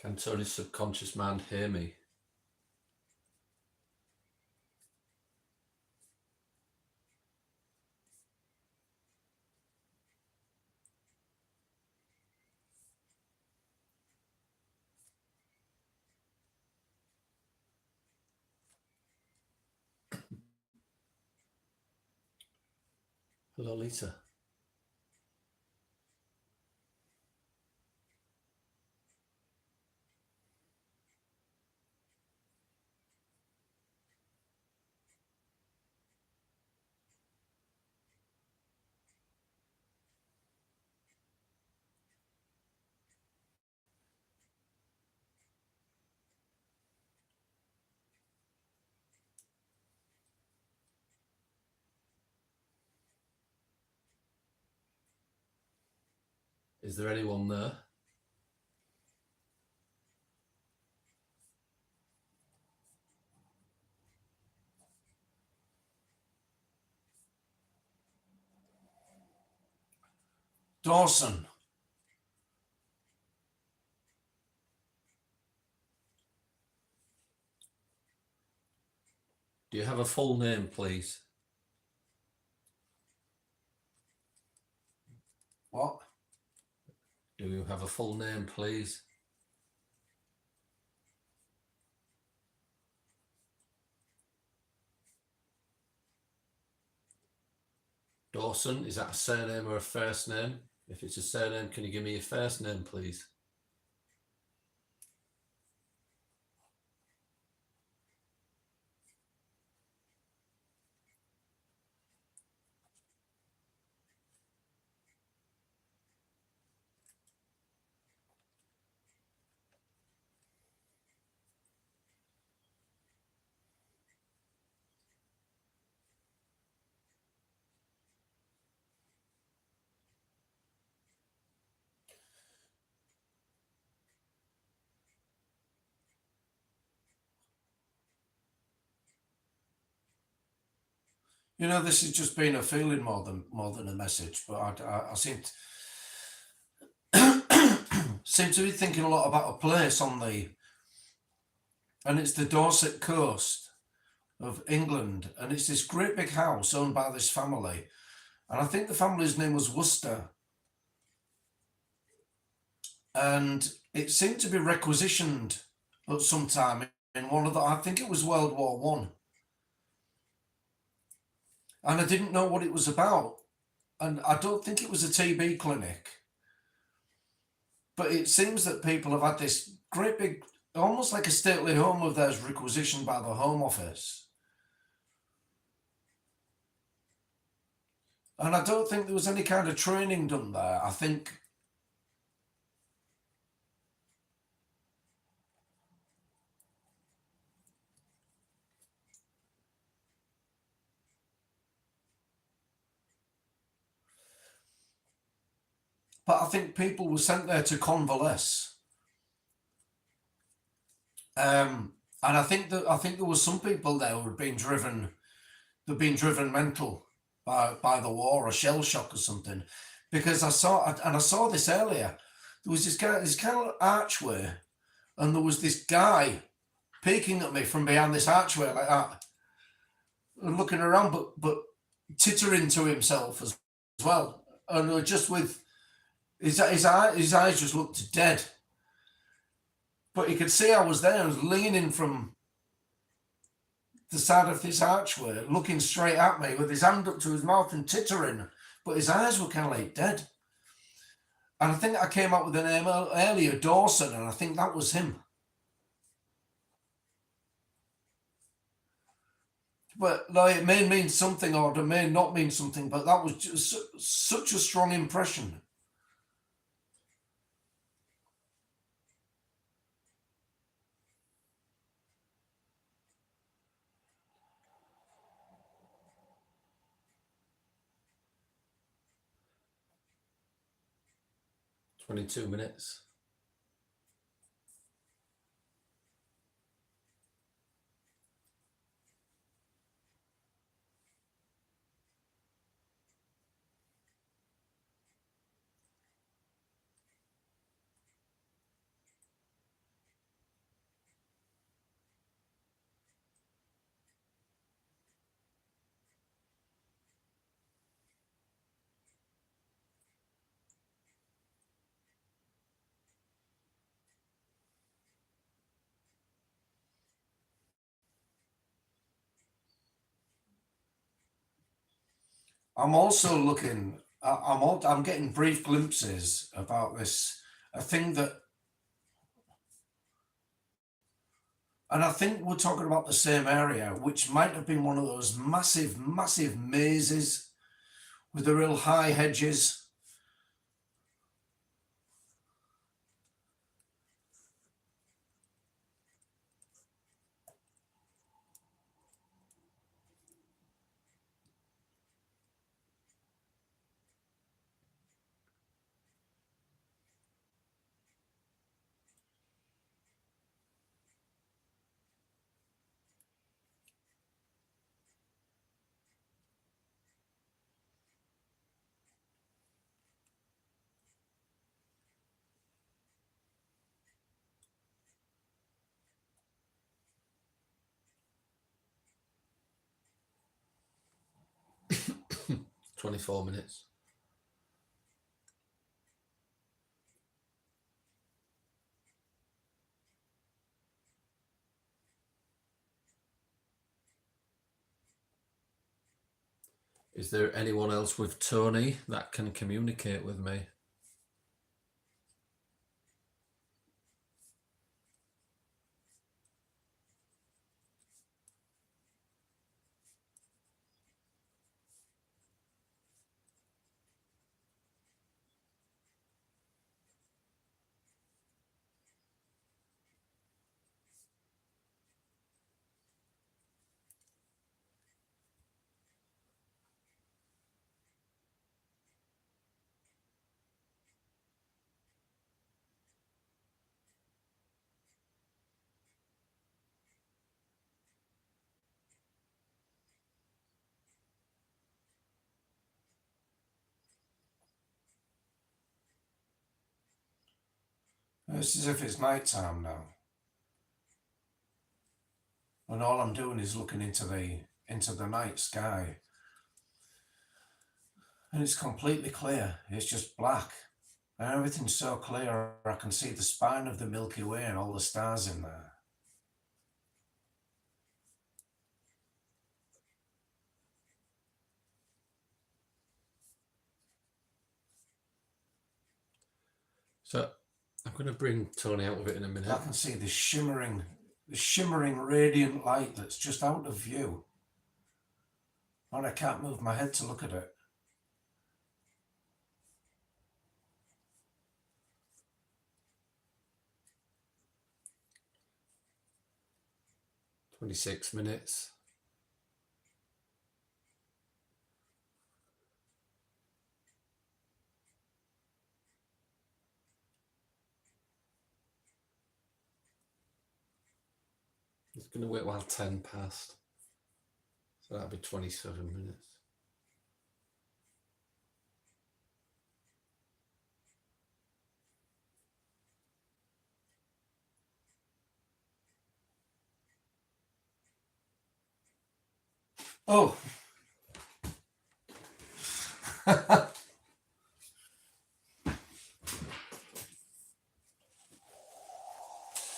Can Tony's subconscious mind hear me? Hello, Lisa. Is there anyone there? Dawson. Do you have a full name, please? What? Do you have a full name, please? Dawson, is that a surname or a first name? If it's a surname, can you give me your first name, please? You know, this has just been a feeling more than a message, but I seem seem to be thinking a lot about a place and it's the Dorset coast of England, and it's this great big house owned by this family, and I think the family's name was Worcester, and it seemed to be requisitioned at some time in one of the, I think it was World War One, and I didn't know what it was about, and I don't think it was a TB clinic, but it seems that people have had this great big, almost like a stately home of theirs requisitioned by the Home Office. And I don't think there was any kind of training done there. I think, but I think people were sent there to convalesce. And I think there was some people there who had been driven, they'd been driven mental by the war or shell shock or something, because I saw this earlier. There was this kind of archway, and there was this guy peeking at me from behind this archway like that, and looking around, but tittering to himself as well, and just with his eyes just looked dead. But he could see I was there. I was leaning from the side of this archway, looking straight at me with his hand up to his mouth and tittering, but his eyes were kind of like dead. And I think I came up with a name earlier, Dawson, and I think that was him. But like, it may mean something or it may not mean something, but that was just such a strong impression. "22 minutes." I'm also looking. I'm getting brief glimpses about this. A thing that, and I think we're talking about the same area, which might have been one of those massive, massive mazes with the real high hedges. "24 minutes." Is there anyone else with Tony that can communicate with me? It's as if it's night time now, and all I'm doing is looking into the night sky, and it's completely clear. It's just black, and everything's so clear. I can see the spine of the Milky Way and all the stars in there. So I'm going to bring Tony out of it in a minute. I can see the shimmering radiant light that's just out of view, and I can't move my head to look at it. "26 minutes." It's going to wait while 10 passed. So that'll be 27 minutes. Oh.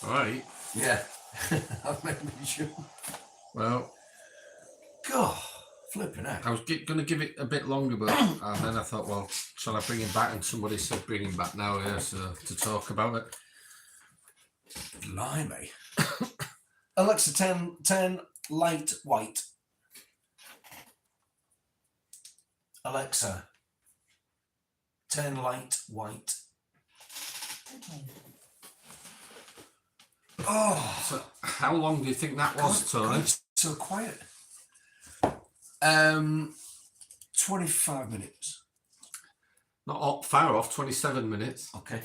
All right. Yeah. I've made me jump. Well, God, flipping out. I was going to give it a bit longer, but and then I thought, well, shall I bring him back? And somebody said bring him back now, yeah, so to talk about it. Blimey. Alexa, 10 light white. Alexa, 10 light white. Oh, So how long do you think that was, Tony? God, so quiet. 25 minutes. Not far off, 27 minutes. Okay.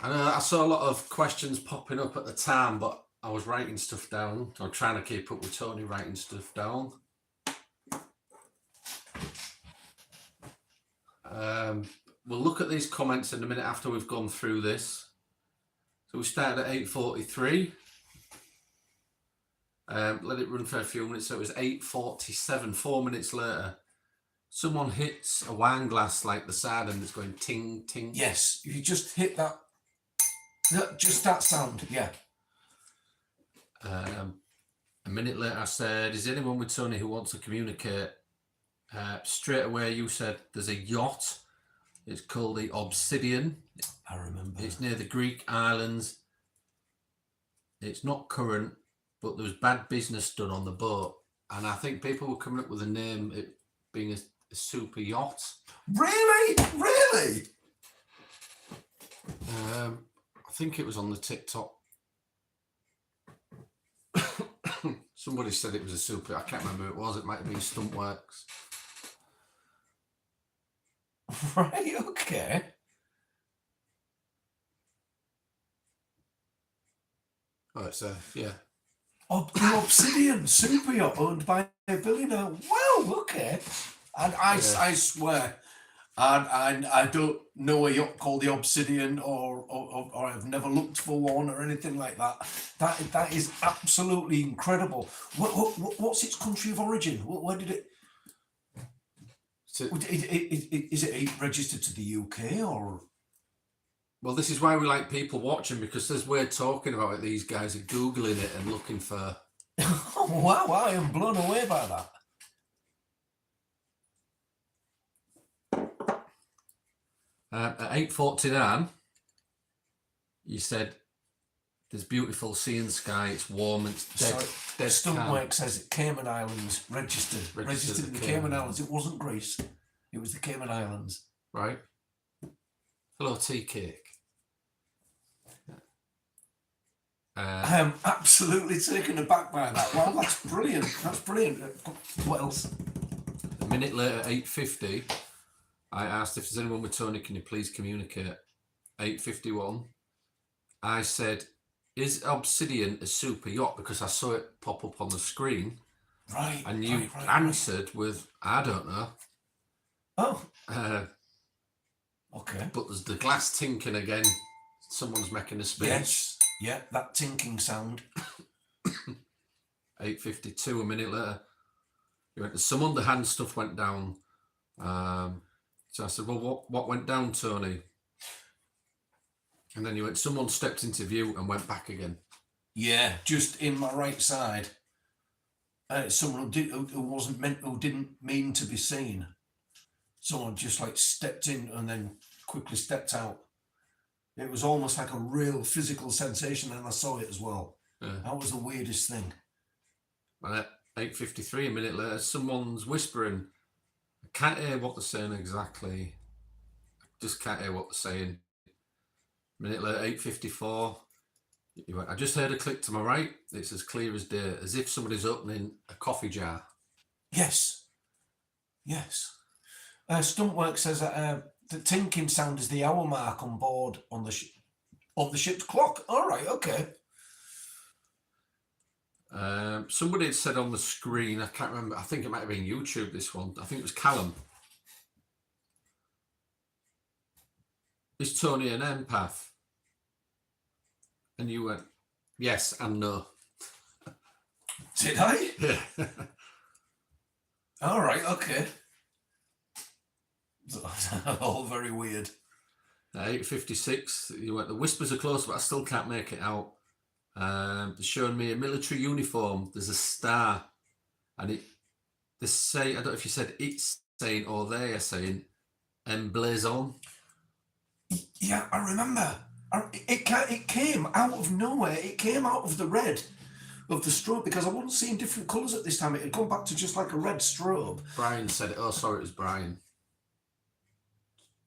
I know I saw a lot of questions popping up at the time, but I was writing stuff down. I'm trying to keep up with Tony writing stuff down. We'll look at these comments in a minute after we've gone through this. So we started at 8:43. Let it run for a few minutes. So it was 8:47, 4 minutes later. Someone hits a wine glass like the side and it's going ting, ting. Yes, you just hit that. Just that sound, yeah. A minute later I said, is anyone with Tony who wants to communicate? Straight away you said, there's a yacht. It's called the Obsidian. I remember. It's near the Greek islands. It's not current, but there was bad business done on the boat. And I think people were coming up with a name, it being a super yacht. Really? Really? I think it was on the TikTok. Somebody said it was a super. I can't remember who it was. It might have been Stuntworks. Right, okay. Oh, it's yeah. The Obsidian super yacht owned by a billionaire. Wow, okay. And I swear, and I don't know a yacht called the Obsidian, or I've never looked for one or anything like that. That is absolutely incredible. What's its country of origin? Where did it? Is it registered to the UK or? Well, this is why we like people watching, because as we're talking about it, these guys are Googling it and looking for. Oh, wow, I am blown away by that. At 8:49, you said there's beautiful sea and sky, it's warm, it's dead. Stuntwork says Cayman Islands, registered in the Cayman Islands. It wasn't Greece, it was the Cayman Islands. Right. Hello, tea cake. I am absolutely taken aback by that. Wow, that's brilliant. That's brilliant. What else? A minute later, 8:50, I asked if there's anyone with Tony, can you please communicate? 8:51, I said, is Obsidian a super yacht? Because I saw it pop up on the screen. Right. And you answered with, I don't know. Oh. Okay. But there's the glass tinking again. Someone's making a speech. Yes. Yeah, that tinking sound. 8:52, a minute later. You went, some underhand stuff went down. So I said, well, what went down, Tony? And then you went, someone stepped into view and went back again. Yeah, just in my right side. Someone who didn't mean to be seen. Someone just like stepped in and then quickly stepped out. It was almost like a real physical sensation, and I saw it as well. Yeah. That was the weirdest thing. And at 8:53, a minute later, someone's whispering. I can't hear what they're saying exactly. I just can't hear what they're saying. A minute later, 8:54. You went, I just heard a click to my right. It's as clear as day, as if somebody's opening a coffee jar. Yes. Yes. Stuntwork says that the tinking sound is the hour mark on board on the ship's clock. All right, okay. Somebody had said on the screen, I can't remember, I think it might have been YouTube, this one. I think it was Callum. Is Tony an empath? And you went, yes and no. Did I? Yeah. All right, okay. All very weird. 8:56, you went, the whispers are close, but I still can't make it out. They're showing me a military uniform. There's a star. And they say, I don't know if you said it's saying or they are saying, emblazon. Yeah, I remember. It came out of nowhere. It came out of the red of the strobe because I wasn't seeing different colours at this time. It had gone back to just like a red strobe. Brian said it. Oh, sorry, it was Brian.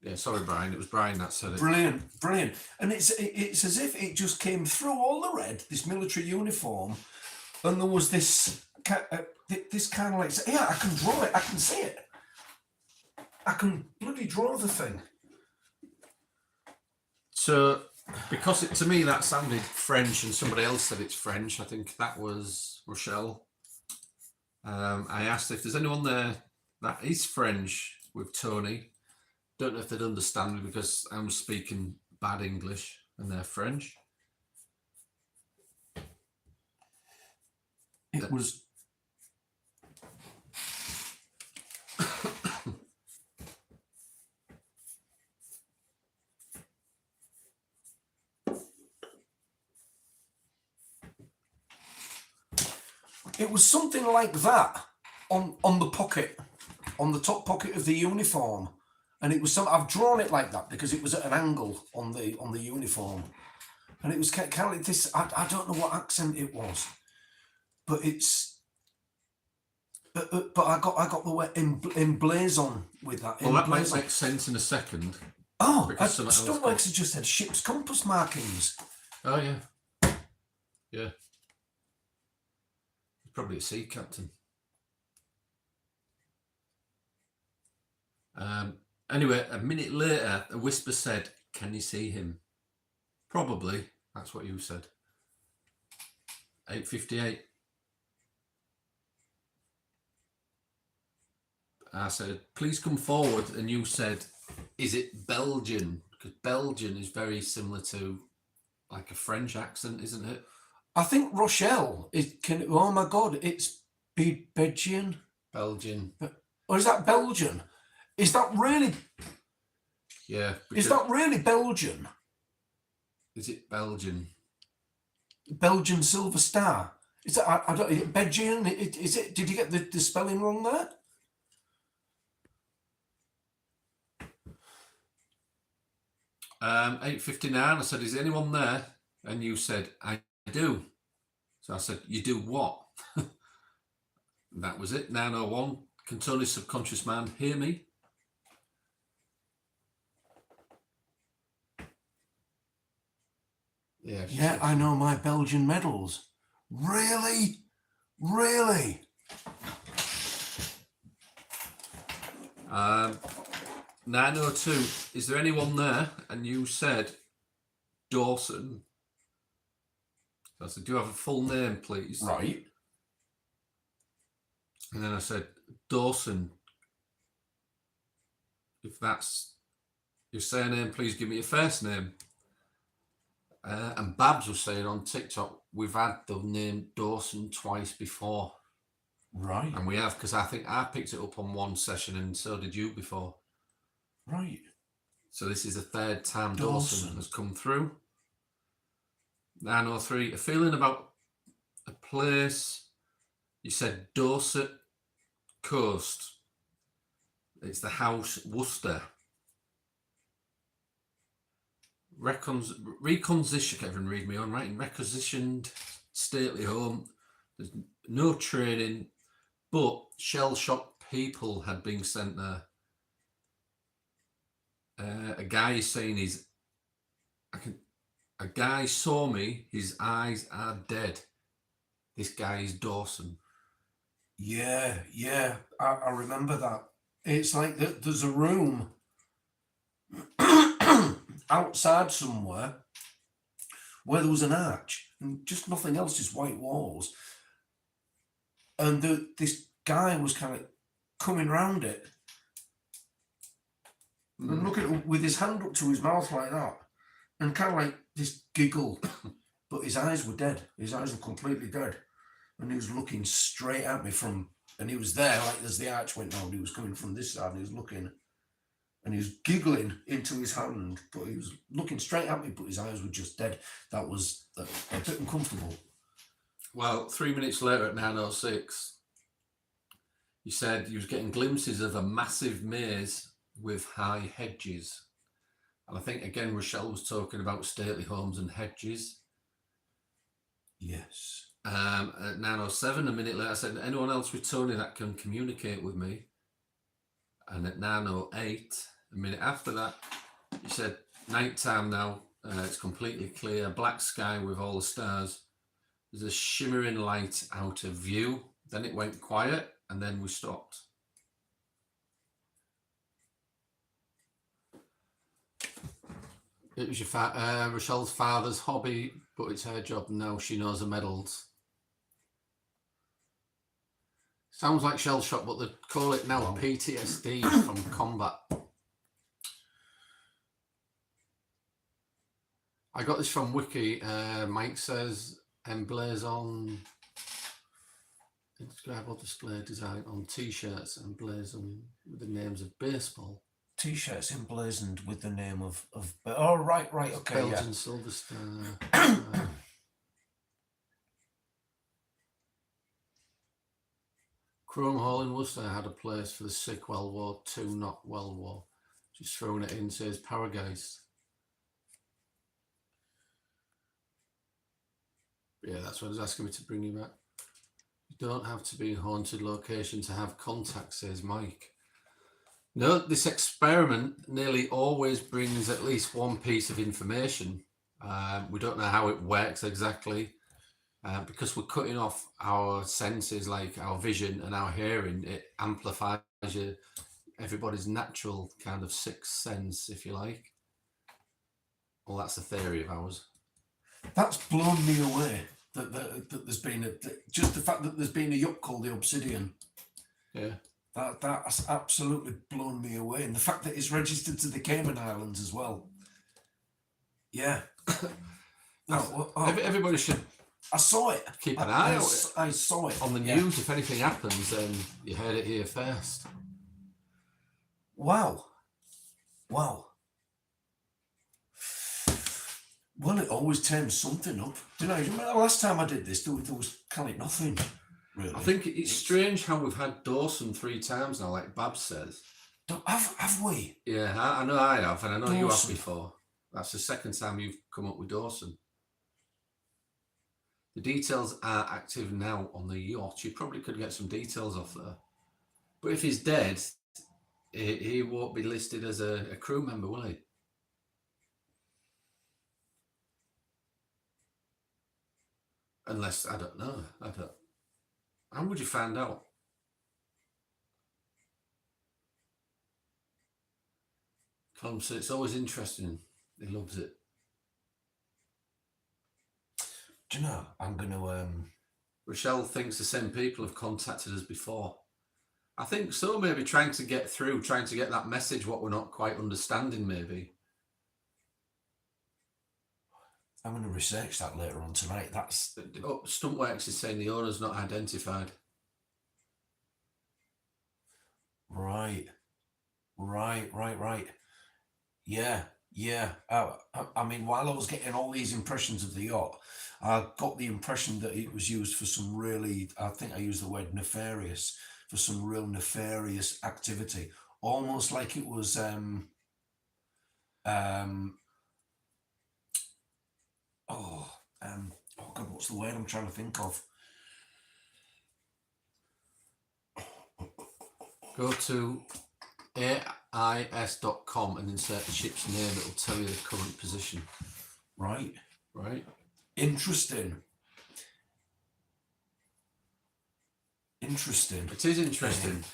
Yeah, sorry, Brian. It was Brian that said it. Brilliant, brilliant. And it's as if it just came through all the red, this military uniform, and there was this kind of like, yeah, I can draw it. I can see it. I can bloody draw the thing. So, because to me that sounded French and somebody else said it's French, I think that was Rochelle. I asked if there's anyone there that is French with Tony. Don't know if they'd understand me because I'm speaking bad English and they're French. It was... It was something like that on the pocket, on the top pocket of the uniform, and it was some. I've drawn it like that because it was at an angle on the uniform, and it was kind of like this. I don't know what accent it was, but it's. But I got the word emblazon with that. Well, that might make sense in a second. Oh, Stuntworks has just said ship's compass markings. Oh yeah, yeah. Probably a sea captain. Anyway, a minute later, a whisper said, "Can you see him?" Probably. That's what you said. 8:58. I said, "Please come forward," and you said, "Is it Belgian?" Because Belgian is very similar to like a French accent, isn't it? I think Rochelle can. Oh my God, it's Belgian. Belgian. Or is that Belgian? Is that really? Yeah. Is that really Belgian? Is it Belgian? Belgian Silver Star. Is that? I don't. Belgian. Is it? Did you get the spelling wrong there? 8:59. I said, "Is anyone there?" And you said, "I do." So I said, "You do what?" That was it. 9:01. Can Tony's subconscious mind hear me? Yeah. Yeah, I know my Belgian medals. Really? Really? 9:02. Is there anyone there? And you said, Dawson. So I said, "Do you have a full name, please?" Right. And then I said, "Dawson, if that's your surname, please give me your first name." And Babs was saying on TikTok, we've had the name Dawson twice before. Right. And we have, because I think I picked it up on one session and so did you before. Right. So this is the third time Dawson has come through. 9:03. A feeling about a place. You said Dorset Coast. It's the house Worcester. Reconditioned, can't even read me on writing. Requisitioned stately home. There's no training, but shell shocked people had been sent there. A guy is saying a guy saw me, his eyes are dead. This guy is Dawson. Yeah, I remember that. It's like there's a room outside somewhere where there was an arch and just nothing else, just white walls. And this guy was kind of coming round it and looking with his hand up to his mouth like that, and kind of like this giggle, but his eyes were dead. His eyes were completely dead, and he was looking straight at me and he was there like as the arch went round. He was coming from this side, and he was looking, and he was giggling into his hand, but he was looking straight at me, but his eyes were just dead. That was a bit uncomfortable. Well, 3 minutes later at 9:06, he said he was getting glimpses of a massive maze with high hedges. And I think, again, Rochelle was talking about stately homes and hedges. Yes. At 9:07, a minute later, I said, anyone else with Tony that can communicate with me? And at 9:08, a minute after that, he said, night time now, it's completely clear, black sky with all the stars. There's a shimmering light out of view. Then it went quiet, and then we stopped. It was your Rochelle's father's hobby, but it's her job now. She knows the medals. Sounds like shell shock, but they call it now PTSD from combat. I got this from Wiki. Mike says, emblazon, describe or display design on t-shirts emblazoned with the names of baseball. T-shirts emblazoned with the name of oh, right, okay, Belgian yeah. Silver Star. Chrome Hall in Worcester had a place for the sick World War II, not World War. Just throwing it in, says Parageist. Yeah, that's what I was asking me to bring you back. You don't have to be in a haunted location to have contact, says Mike. No, this experiment nearly always brings at least one piece of information. We don't know how it works exactly. Because we're cutting off our senses, like our vision and our hearing, it amplifies everybody's natural kind of sixth sense, if you like. Well, that's a theory of ours. That's blown me away. That there's been just the fact that there's been a yacht called the Obsidian. Yeah. That's absolutely blown me away, and the fact that it's registered to the Cayman Islands as well. Yeah. Everybody should. I saw it. Keep an eye out. I saw it on the news. If anything happens, then you heard it here first. Wow. Well, it always turns something up. Do you know? The last time I did this, there was kind of nothing. Really. I think it's strange how we've had Dawson 3 times now, like Babs says. Have we? Yeah, I know I have, and I know Dawson. You have before. That's the second time you've come up with Dawson. The details are active now on the yacht. You probably could get some details off there. But if he's dead, he won't be listed as a crew member, will he? Unless, I don't know. How would you find out? Colm said it's always interesting. He loves it. Do you know, I'm going to... Rochelle thinks the same people have contacted us before. I think so, maybe trying to get through, trying to get that message, what we're not quite understanding, maybe. I'm going to research that later on tonight. That's... Stuntworks is saying the owner's not identified. Right. Yeah. I mean, while I was getting all these impressions of the yacht, I got the impression that it was used for some really, I think I used the word nefarious, for some real nefarious activity. Almost like it was, oh God, what's the word I'm trying to think of? Go to AIS.com and insert the ship's name. It will tell you the current position. Right. Interesting. It is interesting.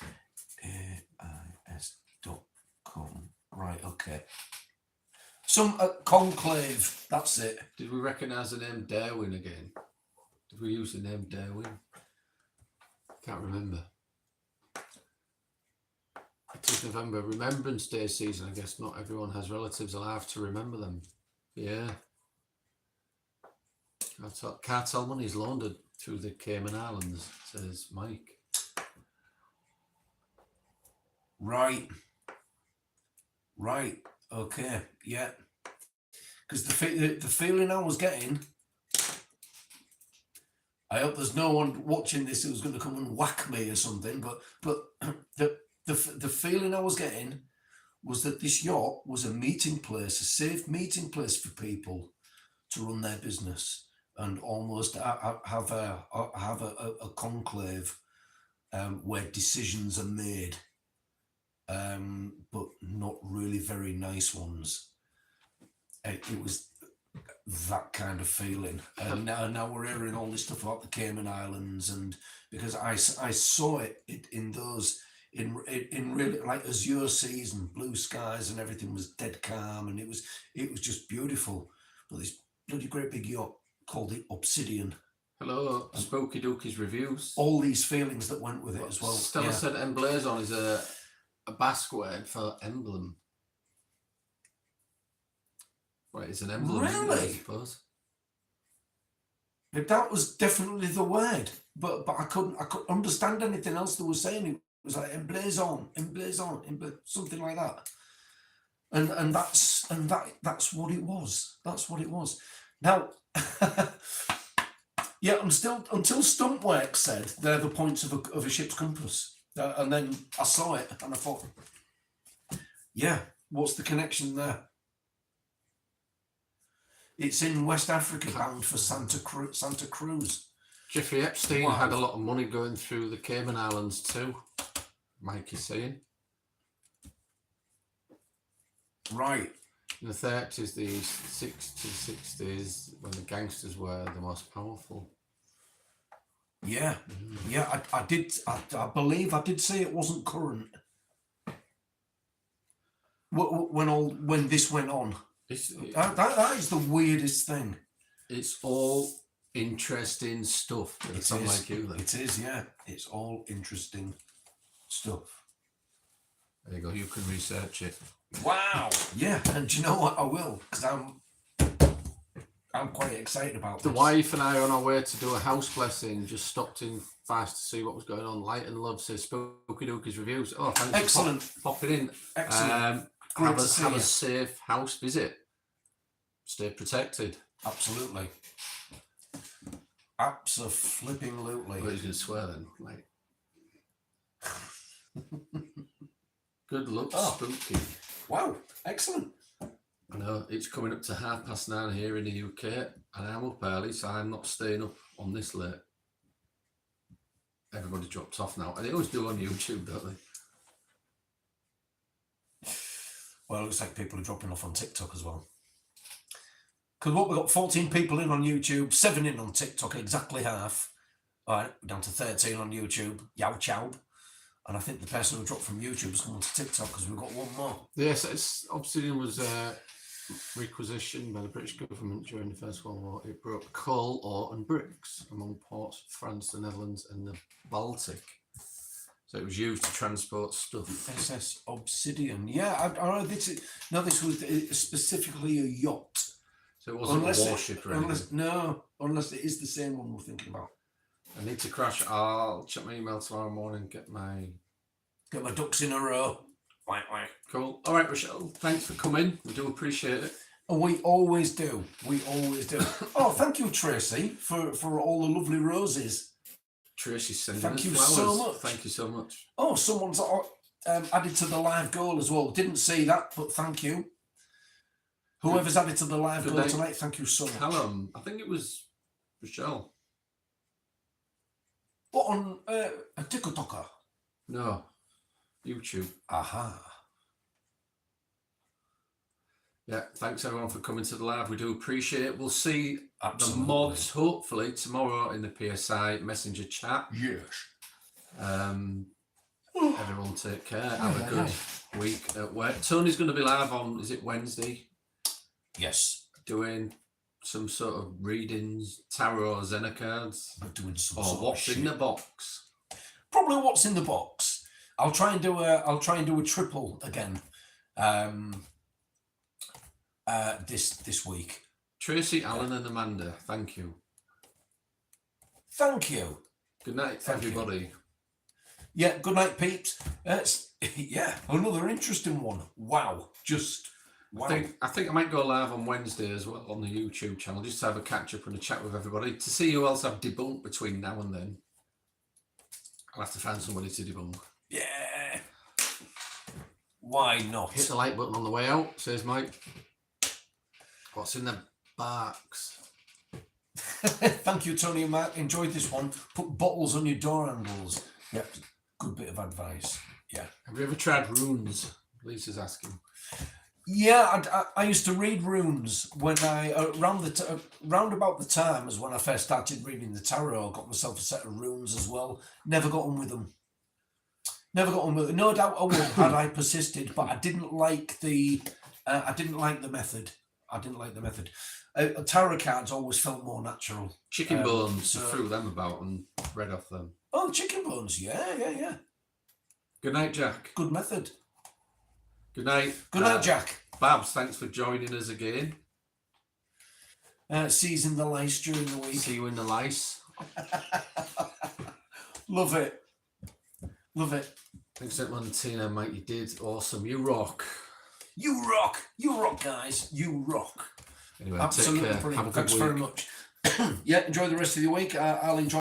AIS.com. Right, okay. Some conclave, that's it. Did we recognise the name Darwin again? Did we use the name Darwin? Can't remember. It is November, Remembrance Day season. I guess not everyone has relatives alive to remember them. Yeah. Cartel money's laundered through the Cayman Islands, says Mike. Right. Okay. Yeah. Because the feeling I was getting, I hope there's no one watching this who's going to come and whack me or something. But the feeling I was getting was that this yacht was a meeting place, a safe meeting place for people to run their business and almost have a conclave where decisions are made, but not really very nice ones. It was that kind of feeling, and now we're hearing all this stuff about the Cayman Islands, and because I saw it in those in really like azure seas and blue skies, and everything was dead calm, and it was just beautiful. But this bloody great big yacht called the Obsidian. Hello, Spooky Dookie's reviews. All these feelings that went with it as well. Stella said emblazon is a Basque word for emblem. Right, it's an emblem, Really? I suppose. But that was definitely the word. But I couldn't understand anything else they were saying. It was like emblazon, something like that. And that's what it was. That's what it was. Now, yeah, until Stumpwork said they're the points of a ship's compass, and then I saw it and I thought, yeah, what's the connection there? It's in West Africa, bound for Santa Cruz. Jeffrey Epstein had a lot of money going through the Cayman Islands too. Mike is saying. Right. In the 30s, the 60s, when the gangsters were the most powerful. Yeah, yeah, I did. I believe I did say it wasn't current when this went on. That is the weirdest thing. It's all interesting stuff. It sounds like you then. It is, yeah. It's all interesting stuff. There you go. You can research it. Wow. Yeah, and do you know what? I will, because I'm quite excited about the this. wife and I are on our way to do a house blessing. Just stopped in fast to see what was going on. Light and Love says Spooky Dookie's reviews. Oh, thanks Excellent. for popping in. Excellent. Have a safe house visit. Stay protected. Absolutely. Absolutely. Well, he's going to swear then. Like. Good luck, Spooky. Wow, excellent. I know, it's coming up to 9:30 here in the UK, and I'm up early, so I'm not staying up on this late. Everybody drops off now, and they always do on YouTube, don't they? Well, it looks like people are dropping off on TikTok as well. Because what, we've got 14 people in on YouTube, 7 in on TikTok, exactly half. All right, we're down to 13 on YouTube. Yow chow. And I think the person who dropped from YouTube has come on to TikTok because we've got one more. Yes, Obsidian was requisitioned by the British government during the First World War. It brought coal, ore and bricks among ports of France, the Netherlands and the Baltic. So it was used to transport stuff. SS Obsidian. Yeah, I know this. This was specifically a yacht. So it wasn't a warship or anything. Unless it is the same one we're thinking about. I need to crash. I'll check my email tomorrow morning, get my ducks in a row. Cool. All right, Rochelle, thanks for coming. We do appreciate it. And we always do. Oh, thank you, Tracy, for all the lovely roses. Tracy's sending Thank us you flowers. so much. Thank you so much. Oh, someone's added to the live goal as well. Didn't see that, but thank you. Whoever's added to the live goal tonight, thank you so much. Callum, I think it was Rochelle. What, on a TikToker? No, YouTube. Aha. Yeah, thanks everyone for coming to the live. We do appreciate it. We'll see Absolutely. the mods hopefully tomorrow in the PSI Messenger chat. Yes. Everyone take care. Have a good week at work. Tony's going to be live on, is it Wednesday? Yes. Doing some sort of readings, tarot or Zena cards. We're doing some or sort what's of in shit. the box. Probably what's in the box. I'll try and do a triple again. This week. Tracy, Alan, and Amanda, thank you. Thank you. Good night, Thank everybody. you. Yeah, good night, peeps. Yeah, another interesting one. Wow, just wow. I think I might go live on Wednesday as well on the YouTube channel, just to have a catch up and a chat with everybody to see who else I've debunked between now and then. I'll have to find somebody to debunk. Yeah. Why not? Hit the like button on the way out, says Mike. What's in the box? Thank you, Tony and Matt. Enjoyed this one. Put bottles on your door handles. Yep, good bit of advice. Yeah. Have you ever tried runes? Lisa's asking. Yeah, I used to read runes when I round about the time as when I first started reading the tarot. I got myself a set of runes as well. Never got on with them. No doubt I would had I persisted, but I didn't like the method. Tarot cards always felt more natural. Chicken bones. I threw them about and read off them. Oh, chicken bones. Yeah. Good night, Jack. Good method. Good night. Good night, Jack. Babs, thanks for joining us again. Season the lice during the week. See you in the lice. Love it. Thanks, Tina, Mike. You did awesome. You rock. You rock, guys. You rock. Anyway, Absolutely take care. brilliant. Have a good Thanks week. very much. Yeah, enjoy the rest of the week. I'll enjoy